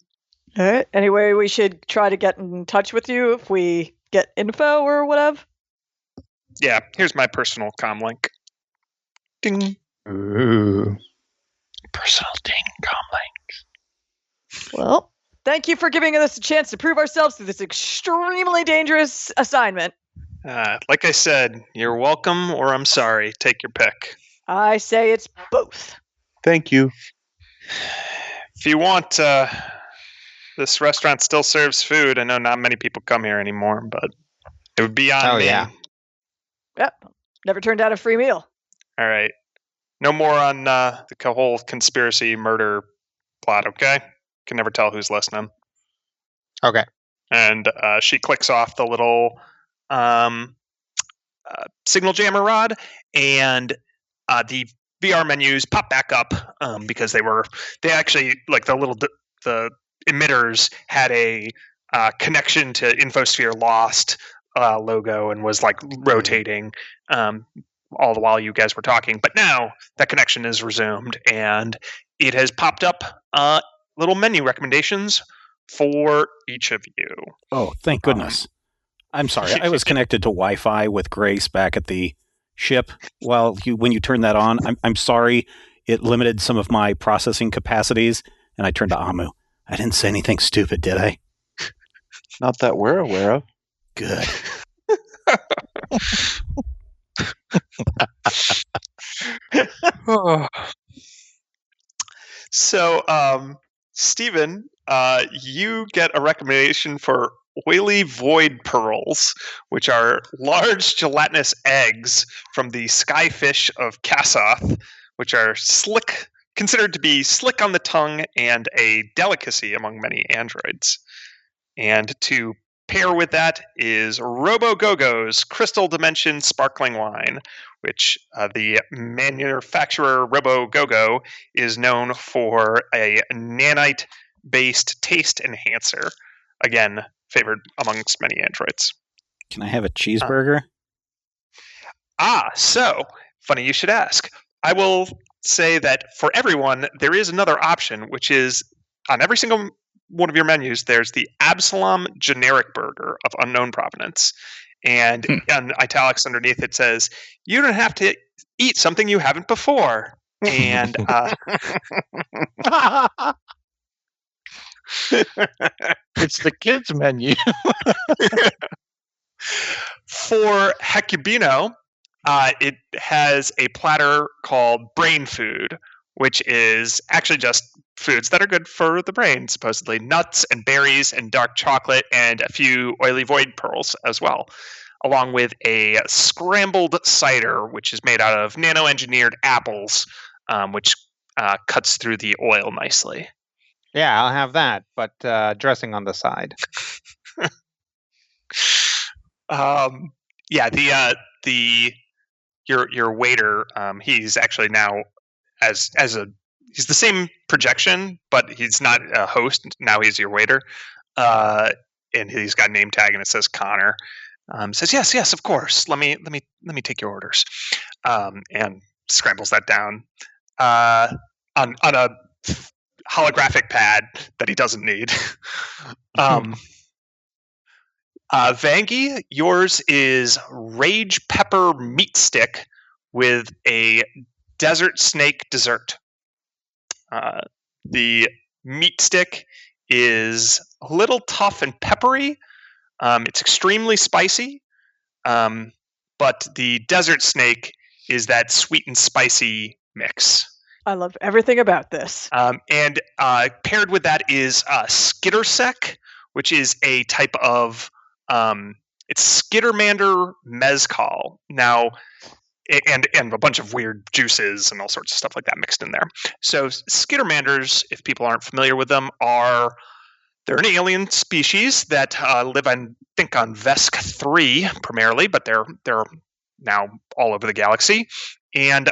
S4: All right. Anyway, we should try to get in touch with you if we get info or whatever.
S2: Yeah, here's my personal comm link. Ding.
S5: Ooh.
S3: Personal ding comlink.
S4: Well, thank you for giving us a chance to prove ourselves through this extremely dangerous assignment.
S2: Like I said, you're welcome or I'm sorry. Take your pick.
S4: I say it's both.
S6: Thank you.
S2: If you want, this restaurant still serves food. I know not many people come here anymore, but it would be on me.
S5: Yeah.
S4: Yep. Never turned down a free meal.
S2: All right. No more on the whole conspiracy murder plot, okay? Can never tell who's listening.
S5: Okay.
S2: And she clicks off the little signal jammer rod, and the VR menus pop back up because they actually, like, the emitters had a connection to Infosphere Lost logo and was like rotating all the while you guys were talking. But now that connection is resumed, and it has popped up little menu recommendations for each of you.
S1: Oh, thank goodness. I'm sorry. I was connected to Wi-Fi with Grace back at the ship. Well, when you turned that on, I'm sorry. It limited some of my processing capacities, and I turned to Amu. I didn't say anything stupid, did I?
S6: Not that we're aware of.
S1: Good.
S2: So, Stephen, you get a recommendation for oily void pearls, which are large gelatinous eggs from the skyfish of Kassoth, which are considered to be slick on the tongue and a delicacy among many androids. And to pair with that is Robo-Gogo's Crystal Dimension Sparkling Wine, which the manufacturer Robo-Gogo is known for a nanite-based taste enhancer. Again, favored amongst many androids.
S1: Can I have a cheeseburger?
S2: So funny you should ask. I will say that for everyone, there is another option, which is on every single one of your menus, there's the Absalom generic burger of unknown provenance. And on italics underneath it says, you don't have to eat something you haven't before. And
S3: It's the kids' menu.
S2: for Hecubino, it has a platter called Brain Food, which is actually just foods that are good for the brain, supposedly nuts and berries and dark chocolate and a few oily void pearls as well, along with a scrambled cider, which is made out of nano-engineered apples, which cuts through the oil nicely.
S5: Yeah, I'll have that, but dressing on the side.
S2: Your waiter, he's actually now he's the same projection, but he's not a host. Now he's your waiter, and he's got a name tag and it says Connor. Says yes, of course. Let me take your orders, and scrambles that down on a holographic pad that he doesn't need. Vangie, yours is Rage Pepper Meat Stick with a Desert Snake dessert. The meat stick is a little tough and peppery. It's extremely spicy, but the Desert Snake is that sweet and spicy mix.
S4: I love everything about this.
S2: And paired with that is Skittersec, which is a type of it's Skittermander mezcal. Now, and a bunch of weird juices and all sorts of stuff like that mixed in there. So Skittermanders, if people aren't familiar with them, they're an alien species that live on Vesk 3 primarily, but they're now all over the galaxy. And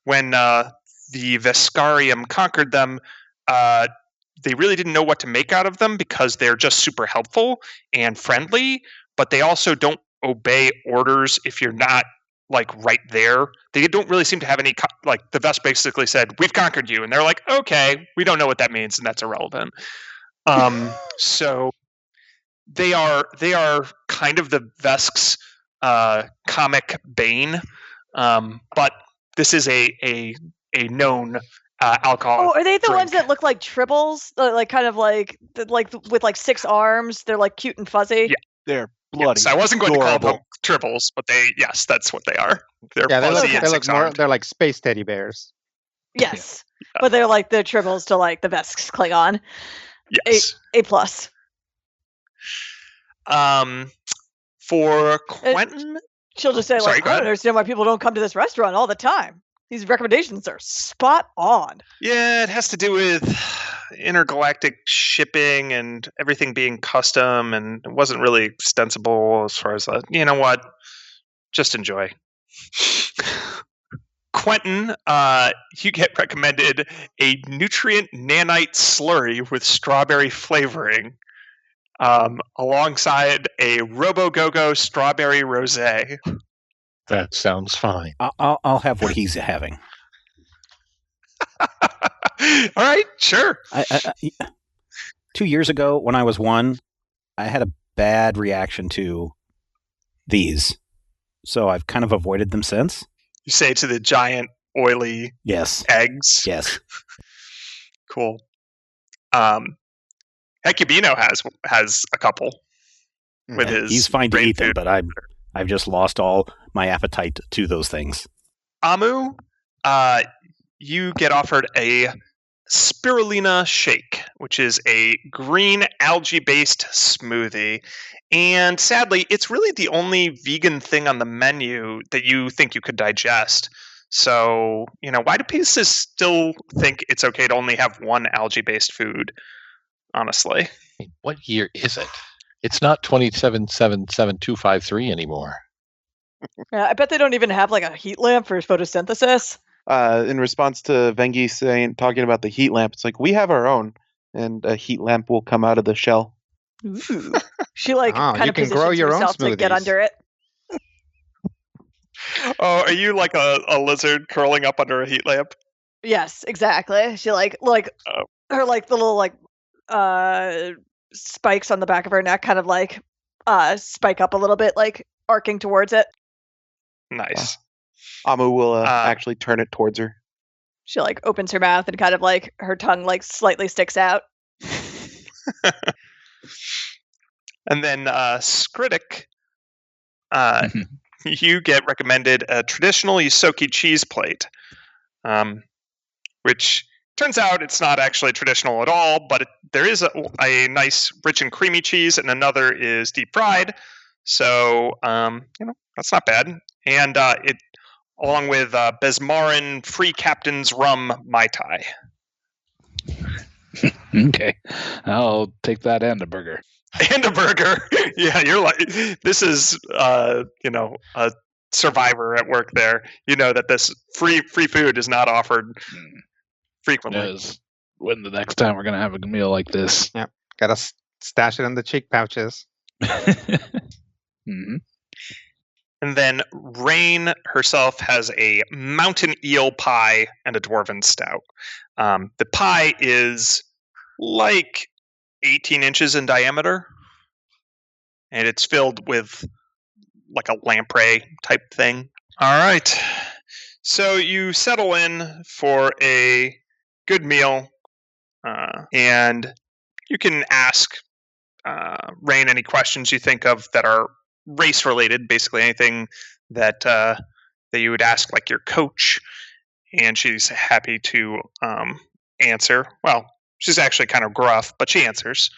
S2: when the Veskarium conquered them, they really didn't know what to make out of them because they're just super helpful and friendly, but they also don't obey orders if you're not like right there. They don't really seem to have any, like the Vesk basically said, "We've conquered you," and they're like, "Okay, we don't know what that means," and that's irrelevant. So they are kind of the Vesk's comic bane, but this is a known alcohol.
S4: Oh, are they the
S2: drink.
S4: ones that look like tribbles? Like kind of like with like 6 arms? They're like cute and fuzzy.
S2: Yeah.
S6: They're bloody.
S2: Yes, I wasn't going to call them
S6: adorable.
S2: tribbles, but yes, that's what they are. They're
S5: Yeah, they
S2: fuzzy and
S5: look more.
S2: six-armed.
S5: They're like space teddy bears.
S4: Yes, but they're like the tribbles to like the Vesk's Klingon.
S2: Yes.
S4: A plus.
S2: For Quentin,
S4: She'll just say
S2: Sorry,
S4: like,
S2: go
S4: I
S2: ahead.
S4: don't understand why people don't come to this restaurant all the time. These recommendations are spot on.
S2: yeah, it has to do with intergalactic shipping and everything being custom, and it wasn't really extensible as far as that. You know what? Just enjoy. Quentin, you get recommended a nutrient nanite slurry with strawberry flavoring, alongside a Robogogo strawberry rosé.
S3: That sounds fine.
S1: I'll have what he's having.
S2: All right, sure.
S1: 2 years ago, when I was 1, I had a bad reaction to these, so I've kind of avoided them since.
S2: You say to the giant, oily
S1: Yes.
S2: eggs.
S1: Yes.
S2: Cool. Hecubino has a couple with his.
S1: He's fine to
S2: brain
S1: eat them,
S2: food.
S1: but I've just lost all my appetite to those things.
S2: Amu, you get offered a spirulina shake, which is a green algae-based smoothie. And sadly, it's really the only vegan thing on the menu that you think you could digest. So, why do pieces still think it's okay to only have one algae-based food? Honestly.
S3: What year is it? It's not 2777253 anymore.
S4: Yeah, I bet they don't even have like a heat lamp for photosynthesis.
S6: In response to Vengi talking about the heat lamp, it's like, we have our own, and a heat lamp will come out of the shell.
S4: Ooh. She like
S5: Oh,
S4: kind
S5: you
S4: of
S5: can
S4: positions
S5: grow your own
S4: herself to get
S5: smoothies.
S4: under it.
S2: Oh, are you like a lizard curling up under a heat lamp?
S4: Yes, exactly. She like her like the little like spikes on the back of her neck kind of like spike up a little bit, like arcing towards it.
S2: Nice.
S6: Amu will actually turn it towards her.
S4: She like opens her mouth and kind of like her tongue like slightly sticks out.
S2: And then Skritic, you get recommended a traditional Yosoki cheese plate, which turns out it's not actually traditional at all, but there is a nice rich and creamy cheese, and another is deep fried. So, that's not bad. And it, along with Besmarin Free Captain's Rum Mai Tai.
S7: Okay. I'll take that and a burger.
S2: And a burger. Yeah, you're like, this is, a survivor at work there. You know that this free food is not offered frequently.
S7: Knows when the next time we're going to have a meal like this.
S5: Gotta stash it in the cheek pouches.
S7: Mm-hmm.
S2: And then Rain herself has a mountain eel pie and a dwarven stout. The pie is like 18 inches in diameter, and it's filled with like a lamprey type thing. All right. So you settle in for a good meal, and you can ask Rain any questions you think of that are race related, basically anything that you would ask like your coach, and she's happy to answer. Well, she's actually kind of gruff, but she answers.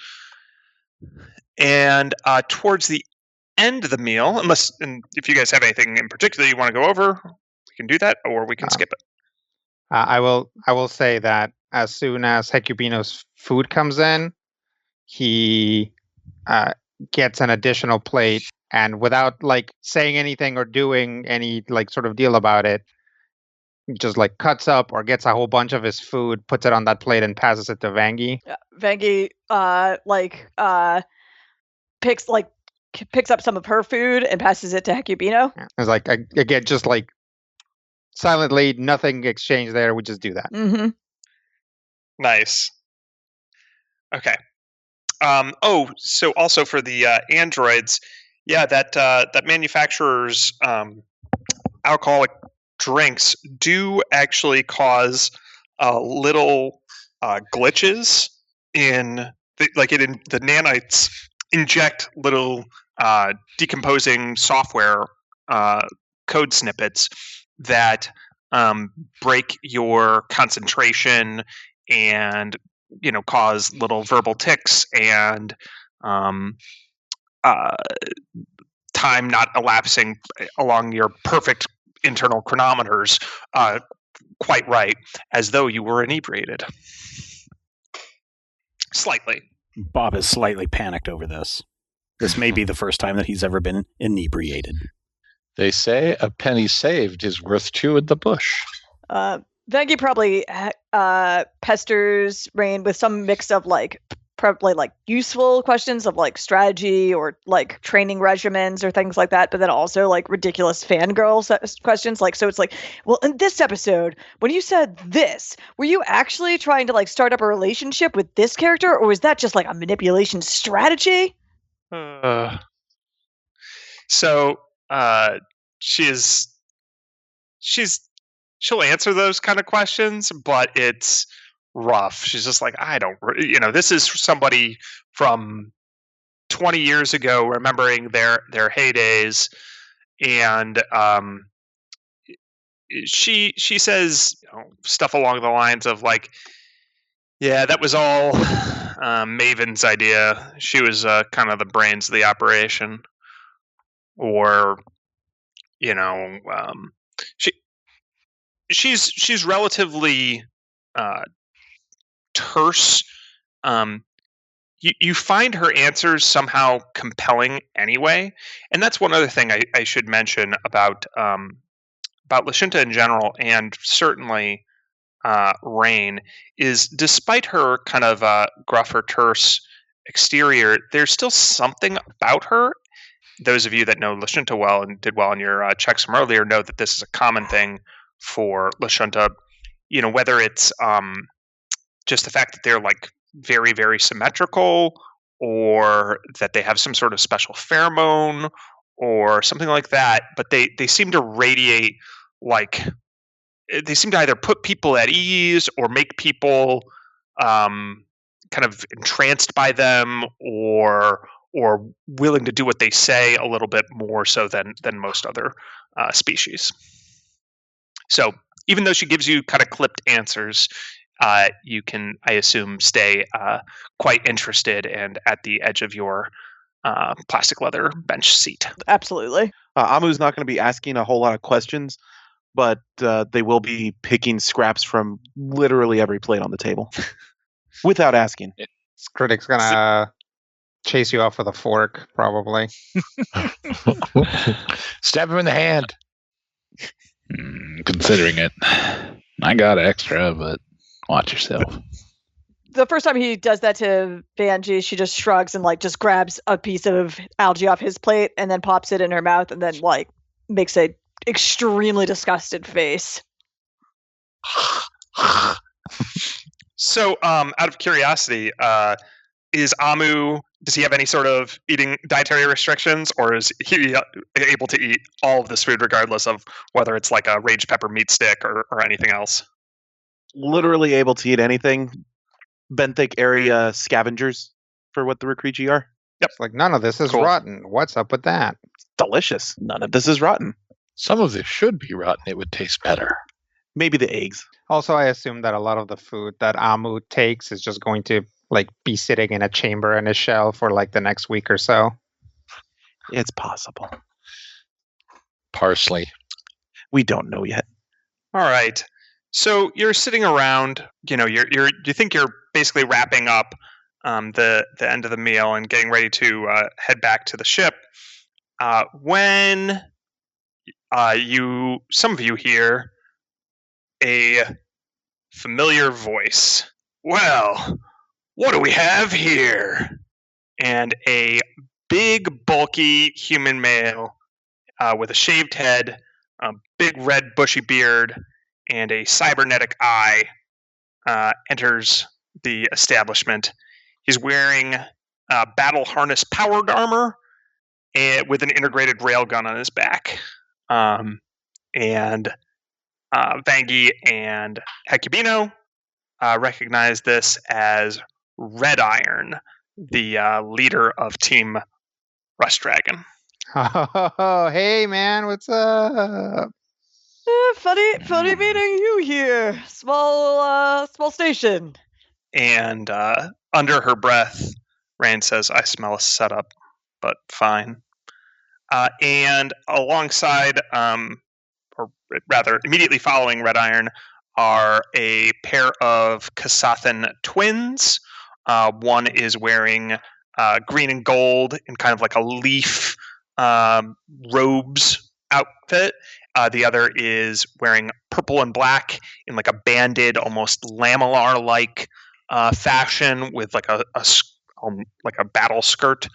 S2: And towards the end of the meal, if you guys have anything in particular you want to go over, we can do that, or we can skip it.
S5: I will say that as soon as Hecubino's food comes in, he gets an additional plate, and without like saying anything or doing any like sort of deal about it, just like cuts up or gets a whole bunch of his food, puts it on that plate, and passes it to Vangi.
S4: Yeah, Vangi picks up some of her food and passes it to Hecubino.
S5: It's like again, just like silently, nothing exchanged there. We just do that.
S4: Mm-hmm.
S2: Nice. Okay. So also for the androids, yeah, that manufacturer's alcoholic drinks do actually cause little glitches in the nanites inject little decomposing software code snippets that break your concentration and cause little verbal tics and time not elapsing along your perfect internal chronometers quite right, as though you were inebriated. Slightly.
S1: Bob is slightly panicked over this. This may be the first time that he's ever been inebriated.
S3: They say a penny saved is worth two in the bush.
S4: Vangie probably pesters Rain with some mix of probably useful questions of strategy or training regimens or things like that, but then also ridiculous fangirl questions. So it's well, in this episode, when you said this, were you actually trying to start up a relationship with this character, or was that just a manipulation strategy?
S2: So she'll answer those kind of questions, but it's rough. She's just I don't, this is somebody from 20 years ago remembering their heydays, and she says stuff along the lines of yeah, that was all Maven's idea. She was kind of the brains of the operation, or she's relatively terse. You find her answers somehow compelling anyway, and that's one other thing I should mention about Lashunta in general, and certainly Rain, is despite her kind of gruff or terse exterior, there's still something about her. Those of you that know Lashunta well and did well in your checks from earlier know that this is a common thing for Lashunta. Whether it's just the fact that they're very, very symmetrical, or that they have some sort of special pheromone or something like that, but they seem to radiate they seem to either put people at ease or make people kind of entranced by them, or willing to do what they say a little bit more so than most other species. So even though she gives you kind of clipped answers, you can, I assume, stay quite interested and at the edge of your plastic leather bench seat.
S4: Absolutely.
S6: Amu's not going to be asking a whole lot of questions, but they will be picking scraps from literally every plate on the table without asking.
S5: Critic's going to chase you off with a fork, probably.
S3: Stab him in the hand.
S7: Considering it. I got extra, but watch yourself.
S4: The first time he does that to Vangie, she just shrugs and just grabs a piece of algae off his plate and then pops it in her mouth and then makes a extremely disgusted face.
S2: So, out of curiosity, does he have any sort of dietary restrictions, or is he able to eat all of this food regardless of whether it's a raged pepper meat stick or anything else?
S6: Literally able to eat anything. Benthic area scavengers for what the Recreachi are.
S2: Yep.
S5: It's none of this is
S2: Cool.
S5: rotten. What's up with that?
S6: Delicious. None of this is rotten.
S3: Some of this should be rotten. It would taste better.
S6: Maybe the eggs.
S5: Also, I assume that a lot of the food that Amu takes is just going to be sitting in a chamber in his shell for the next week or so.
S6: It's possible.
S3: Parsley.
S6: We don't know yet.
S2: All right. So you're sitting around. You think you're basically wrapping up the end of the meal and getting ready to head back to the ship. When some of you hear a familiar voice. Well, what do we have here? And a big, bulky human male with a shaved head, a big red bushy beard, and a cybernetic eye enters the establishment. He's wearing battle harness powered armor and with an integrated railgun on his back. And Vangie and Hecubino recognize this as Red Iron, the leader of Team Rust Dragon.
S5: Oh, hey man, what's up?
S4: Funny meeting you here. Small station.
S2: And under her breath, Rain says, I smell a setup, but fine. And alongside, or rather immediately following Red Iron, are a pair of Kasathan twins. One is wearing green and gold in kind of like a leaf robes outfit. The other is wearing purple and black in like a banded, almost lamellar-like fashion with like a battle skirt.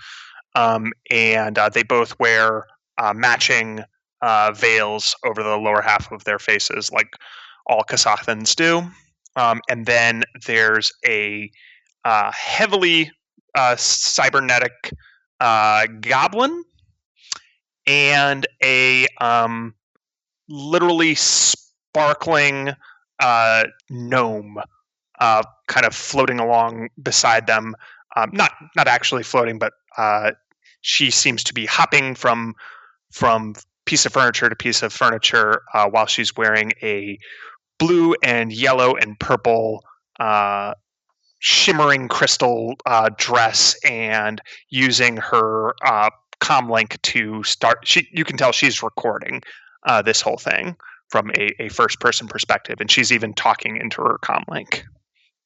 S2: And they both wear matching veils over the lower half of their faces, like all Kasathans do. And then there's a heavily cybernetic goblin and a literally sparkling gnome kind of floating along beside them. Not actually floating, but she seems to be hopping from piece of furniture to piece of furniture while she's wearing a blue and yellow and purple shimmering crystal dress and using her comlink to start. You can tell she's recording this whole thing from a first-person perspective, and she's even talking into her comlink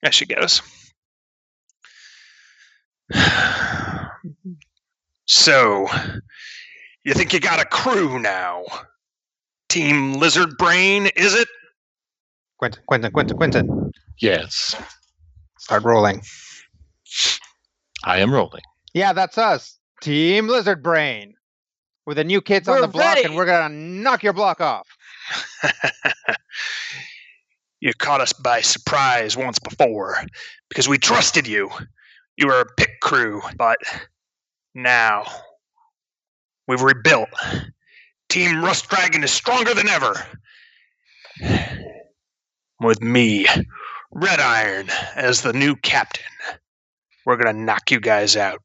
S2: as she goes. So, you think you got a crew now? Team Lizard Brain, is it?
S5: Quentin.
S3: Yes,
S5: Start rolling.
S3: I am rolling.
S5: Yeah, that's us. Team Lizard Brain. With the new kids on
S4: We're
S5: the block,
S4: ready.
S5: and we're gonna knock your block off.
S2: You caught us by surprise once before, because we trusted you. You were a pick crew, but now we've rebuilt. Team Rust Dragon is stronger than ever. With me, Red Iron, as the new captain. We're going to knock you guys out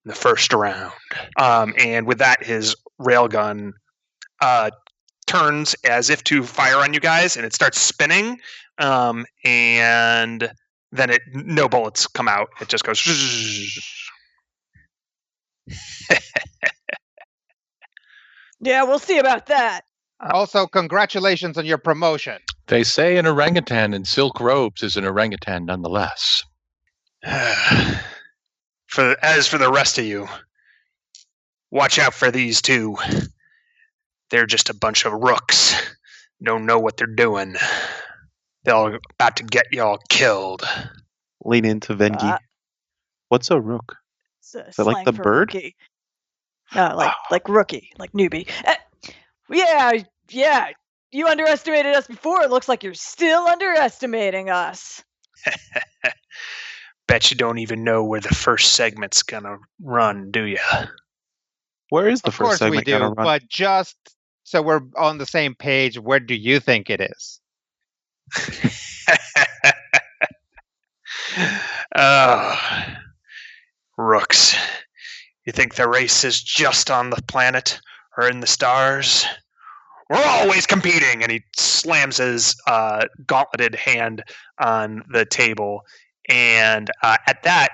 S2: in the first round. And with that, his railgun turns as if to fire on you guys, and it starts spinning. And then no bullets come out. It just goes.
S4: Yeah, we'll see about that.
S5: Also, congratulations on your promotion.
S3: They say an orangutan in silk robes is an orangutan nonetheless.
S2: As for the rest of you, watch out for these two. They're just a bunch of rooks. Don't know what they're doing. They're about to get y'all killed.
S6: Lean into Vengi. What's a rook?
S4: It's a
S6: Is that like
S4: slang
S6: the
S4: for
S6: bird?
S4: Rookie. No, like rookie, like newbie. Yeah. You underestimated us before. It looks like you're still underestimating us.
S2: Bet you don't even know where the first segment's gonna run, do you?
S6: Where is the
S5: Of
S6: first
S5: course we
S6: segment gonna
S5: do,
S6: run?
S5: but just so we're on the same page, where do you think it is?
S2: Rooks. You think the race is just on the planet or in the stars? We're always competing! And he slams his gauntleted hand on the table. And at that,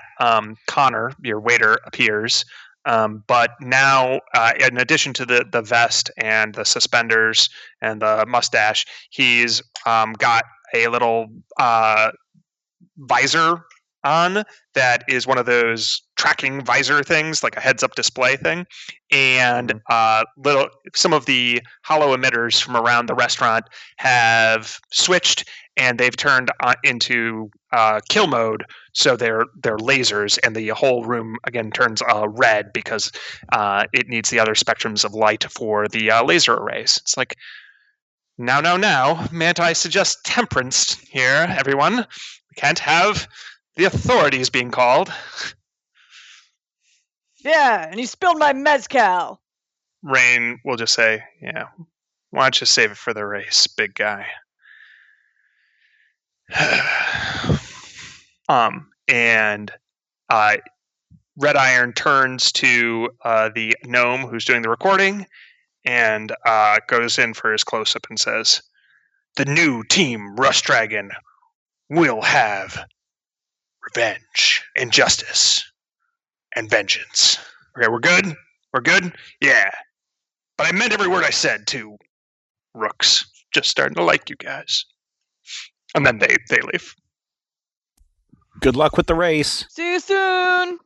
S2: Connor, your waiter, appears. But now, in addition to the vest and the suspenders and the mustache, he's got a little visor on that is one of those tracking visor things, like a heads-up display thing, and some of the hollow emitters from around the restaurant have switched, and they've turned into kill mode, so they're lasers, and the whole room again turns red because it needs the other spectrums of light for the laser arrays. It's like, now, mayn't I suggest temperance here, everyone? We can't have the authorities being called.
S4: Yeah, and you spilled my mezcal.
S2: Rain will just say, yeah, why don't you save it for the race, big guy? And Red Iron turns to the gnome who's doing the recording and goes in for his close-up and says, "The new Team Rush Dragon will have revenge and justice and vengeance." Okay, we're good? We're good? Yeah. But I meant every word I said, too. Rooks. Just starting to like you guys. And then they leave.
S1: Good luck with the race.
S4: See you soon.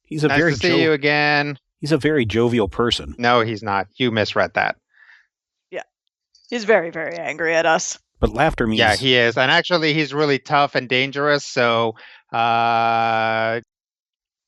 S1: He's a
S5: Nice
S1: very
S5: to see you again.
S1: He's a very jovial person.
S5: No, he's not. You misread that.
S4: He's very, very angry at us.
S1: But laughter means
S5: Yeah, he is. And actually, he's really tough and dangerous, so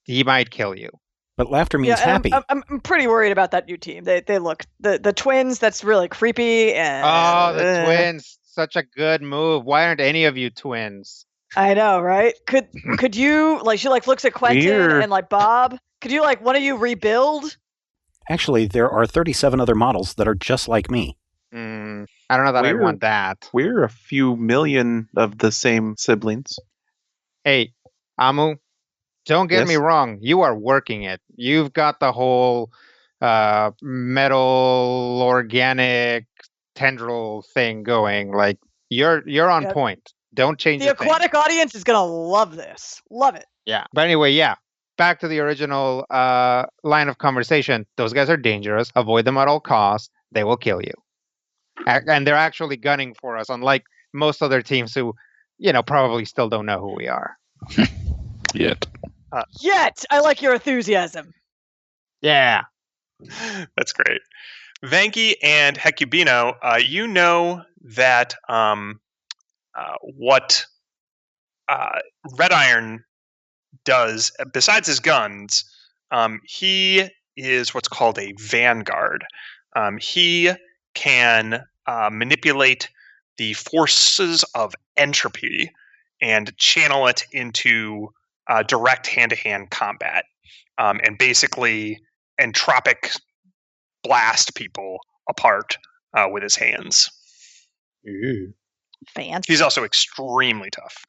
S5: he might kill you.
S1: But laughter means
S4: and
S1: happy.
S4: I'm pretty worried about that new team. They look the twins. That's really creepy. And
S5: the twins, such a good move. Why aren't any of you twins?
S4: I know, right? Could you she looks at Quentin and Bob? Could you one of you rebuild?
S1: Actually, there are 37 other models that are just like me.
S5: I don't know that I want that.
S6: We're a few million of the same siblings.
S5: Hey, Amu, don't get me wrong. You are working it. You've got the whole metal organic tendril thing going. Like you're on point. Don't change
S4: the aquatic audience is gonna love this. Love it.
S5: Yeah. But anyway, back to the original line of conversation. Those guys are dangerous. Avoid them at all costs. They will kill you. And they're actually gunning for us, unlike most other teams who, probably still don't know who we are.
S7: Yet.
S4: Yet! I like your enthusiasm.
S5: Yeah.
S2: That's great. Vanky and Hecubino, you know that what Red Iron does, besides his guns, he is what's called a vanguard. He can manipulate the forces of entropy and channel it into direct hand-to-hand combat, and basically entropic blast people apart with his hands.
S5: Ooh.
S4: Fancy.
S2: He's also extremely tough.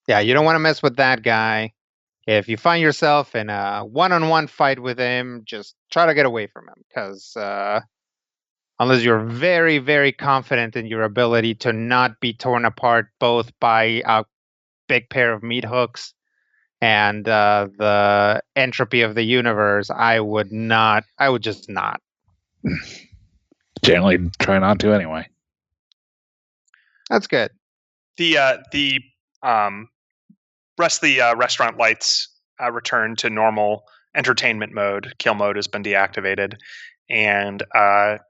S5: Yeah, you don't want to mess with that guy. If you find yourself in a one-on-one fight with him, just try to get away from him, because unless you're very, very confident in your ability to not be torn apart both by a big pair of meat hooks and the entropy of the universe, I would just not.
S7: Generally try not to anyway.
S5: That's good.
S2: The rest of the restaurant lights return to normal entertainment mode. Kill mode has been deactivated, and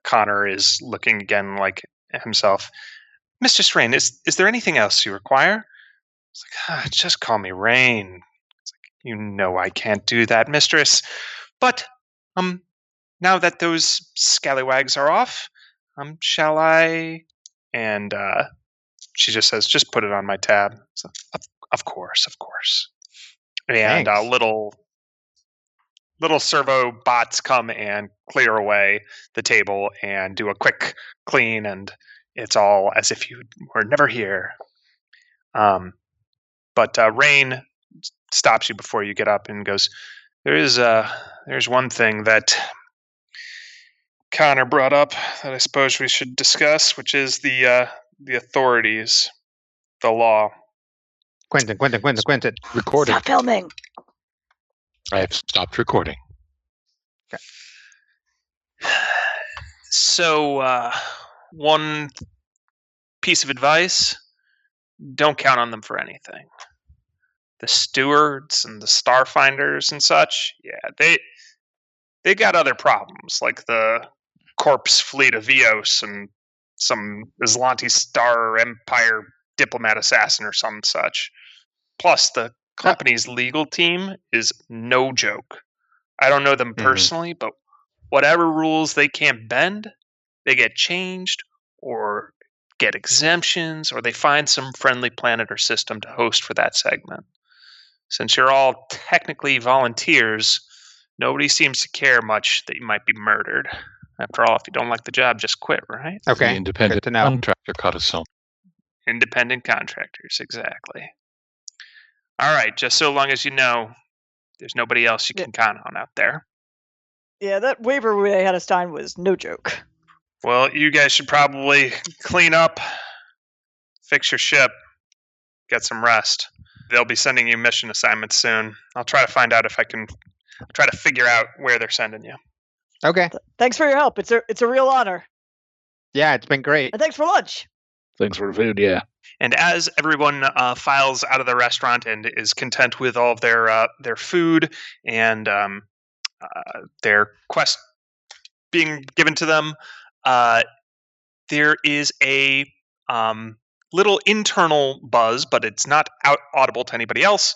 S2: Connor is looking again like himself. Mistress Rain, is there anything else you require? It's like, just call me Rain. It's like, you know I can't do that, Mistress. But now that those scallywags are off, shall I? And she just says, just put it on my tab. So, of course. And little servo bots come and clear away the table and do a quick clean, and it's all as if you were never here. But Rain stops you before you get up and goes, there's one thing that Connor brought up that I suppose we should discuss, which is the authorities, the law.
S5: Quentin.
S3: Recording.
S4: Stop filming.
S3: I have stopped recording.
S5: Okay.
S2: So, one piece of advice, don't count on them for anything. The stewards and the starfinders and such, they got other problems, like the corpse fleet of Eos and some Islanti Star Empire diplomat assassin or some such. Plus, the company's legal team is no joke. I don't know them personally, but whatever rules they can't bend, they get changed or get exemptions, or they find some friendly planet or system to host for that segment. Since you're all technically volunteers, nobody seems to care much that you might be murdered. After all, if you don't like the job, just quit, right?
S5: Okay.
S3: The independent
S5: Good to know.
S3: contractor caught us home.
S2: Independent contractors, exactly. All right, just so long as you know, There's nobody else you can count on out there.
S4: Yeah, that waiver they had us sign was no joke.
S2: Well, you guys should probably clean up, fix your ship, get some rest. They'll be sending you mission assignments soon. I'll try to find out if I can try to figure out where they're sending you.
S5: Okay.
S4: Thanks for your help. It's a real honor.
S5: Yeah, it's been great.
S4: And thanks for lunch.
S7: Thanks for the food, yeah.
S2: And as everyone files out of the restaurant and is content with all of their food and their quest being given to them, there is a little internal buzz, but it's not audible to anybody else,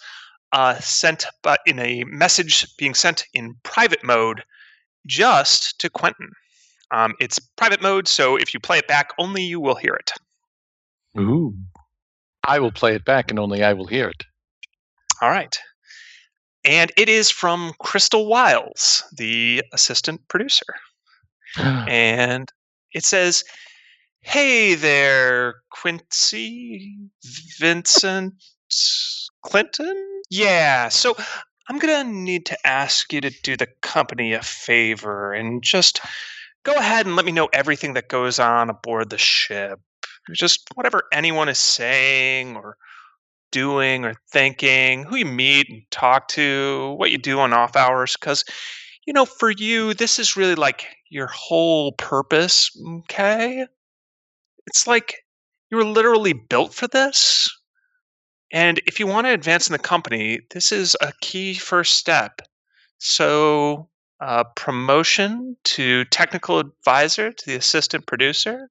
S2: sent in a message being sent in private mode just to Quentin. It's private mode, so if you play it back, only you will hear it.
S3: Ooh. I will play it back and only I will hear it.
S2: All right. And it is from Crystal Wiles, the assistant producer. And it says, "Hey there, Quincy, Vincent, Clinton? Yeah, so I'm going to need to ask you to do the company a favor and just go ahead and let me know everything that goes on aboard the ship. Just whatever anyone is saying or doing or thinking, who you meet and talk to, what you do on off hours. Because, for you, this is really like your whole purpose, okay? It's like you were literally built for this. And if you want to advance in the company, this is a key first step. So, promotion to technical advisor to the assistant producer,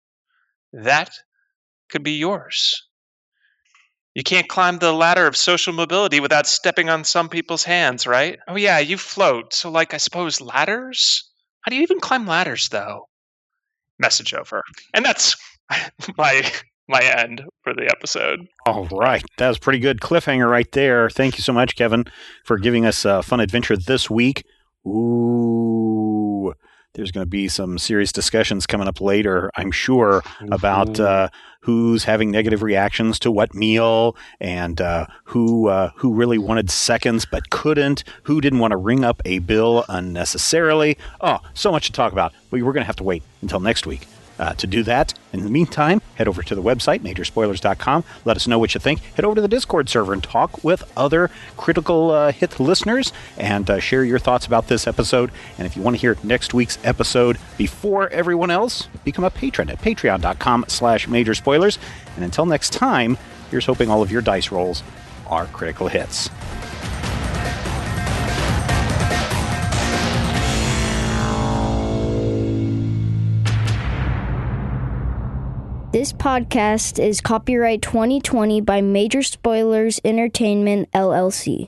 S2: that could be yours. You can't climb the ladder of social mobility without stepping on some people's hands, right? Oh yeah, you float. So I suppose ladders? How do you even climb ladders, though? Message over. And that's my end for the episode.
S1: All right. That was a pretty good cliffhanger right there. Thank you so much, Kevin, for giving us a fun adventure this week. Ooh. There's going to be some serious discussions coming up later, I'm sure, about who's having negative reactions to what meal and who really wanted seconds but couldn't, who didn't want to ring up a bill unnecessarily. Oh, so much to talk about. But we're going to have to wait until next week to do that. In the meantime, head over to the website, majorspoilers.com. Let us know what you think. Head over to the Discord server and talk with other Critical Hit listeners and share your thoughts about this episode. And if you want to hear next week's episode before everyone else, become a patron at patreon.com/majorspoilers. And until next time, here's hoping all of your dice rolls are critical hits.
S8: This podcast is copyright 2020 by Major Spoilers Entertainment, LLC.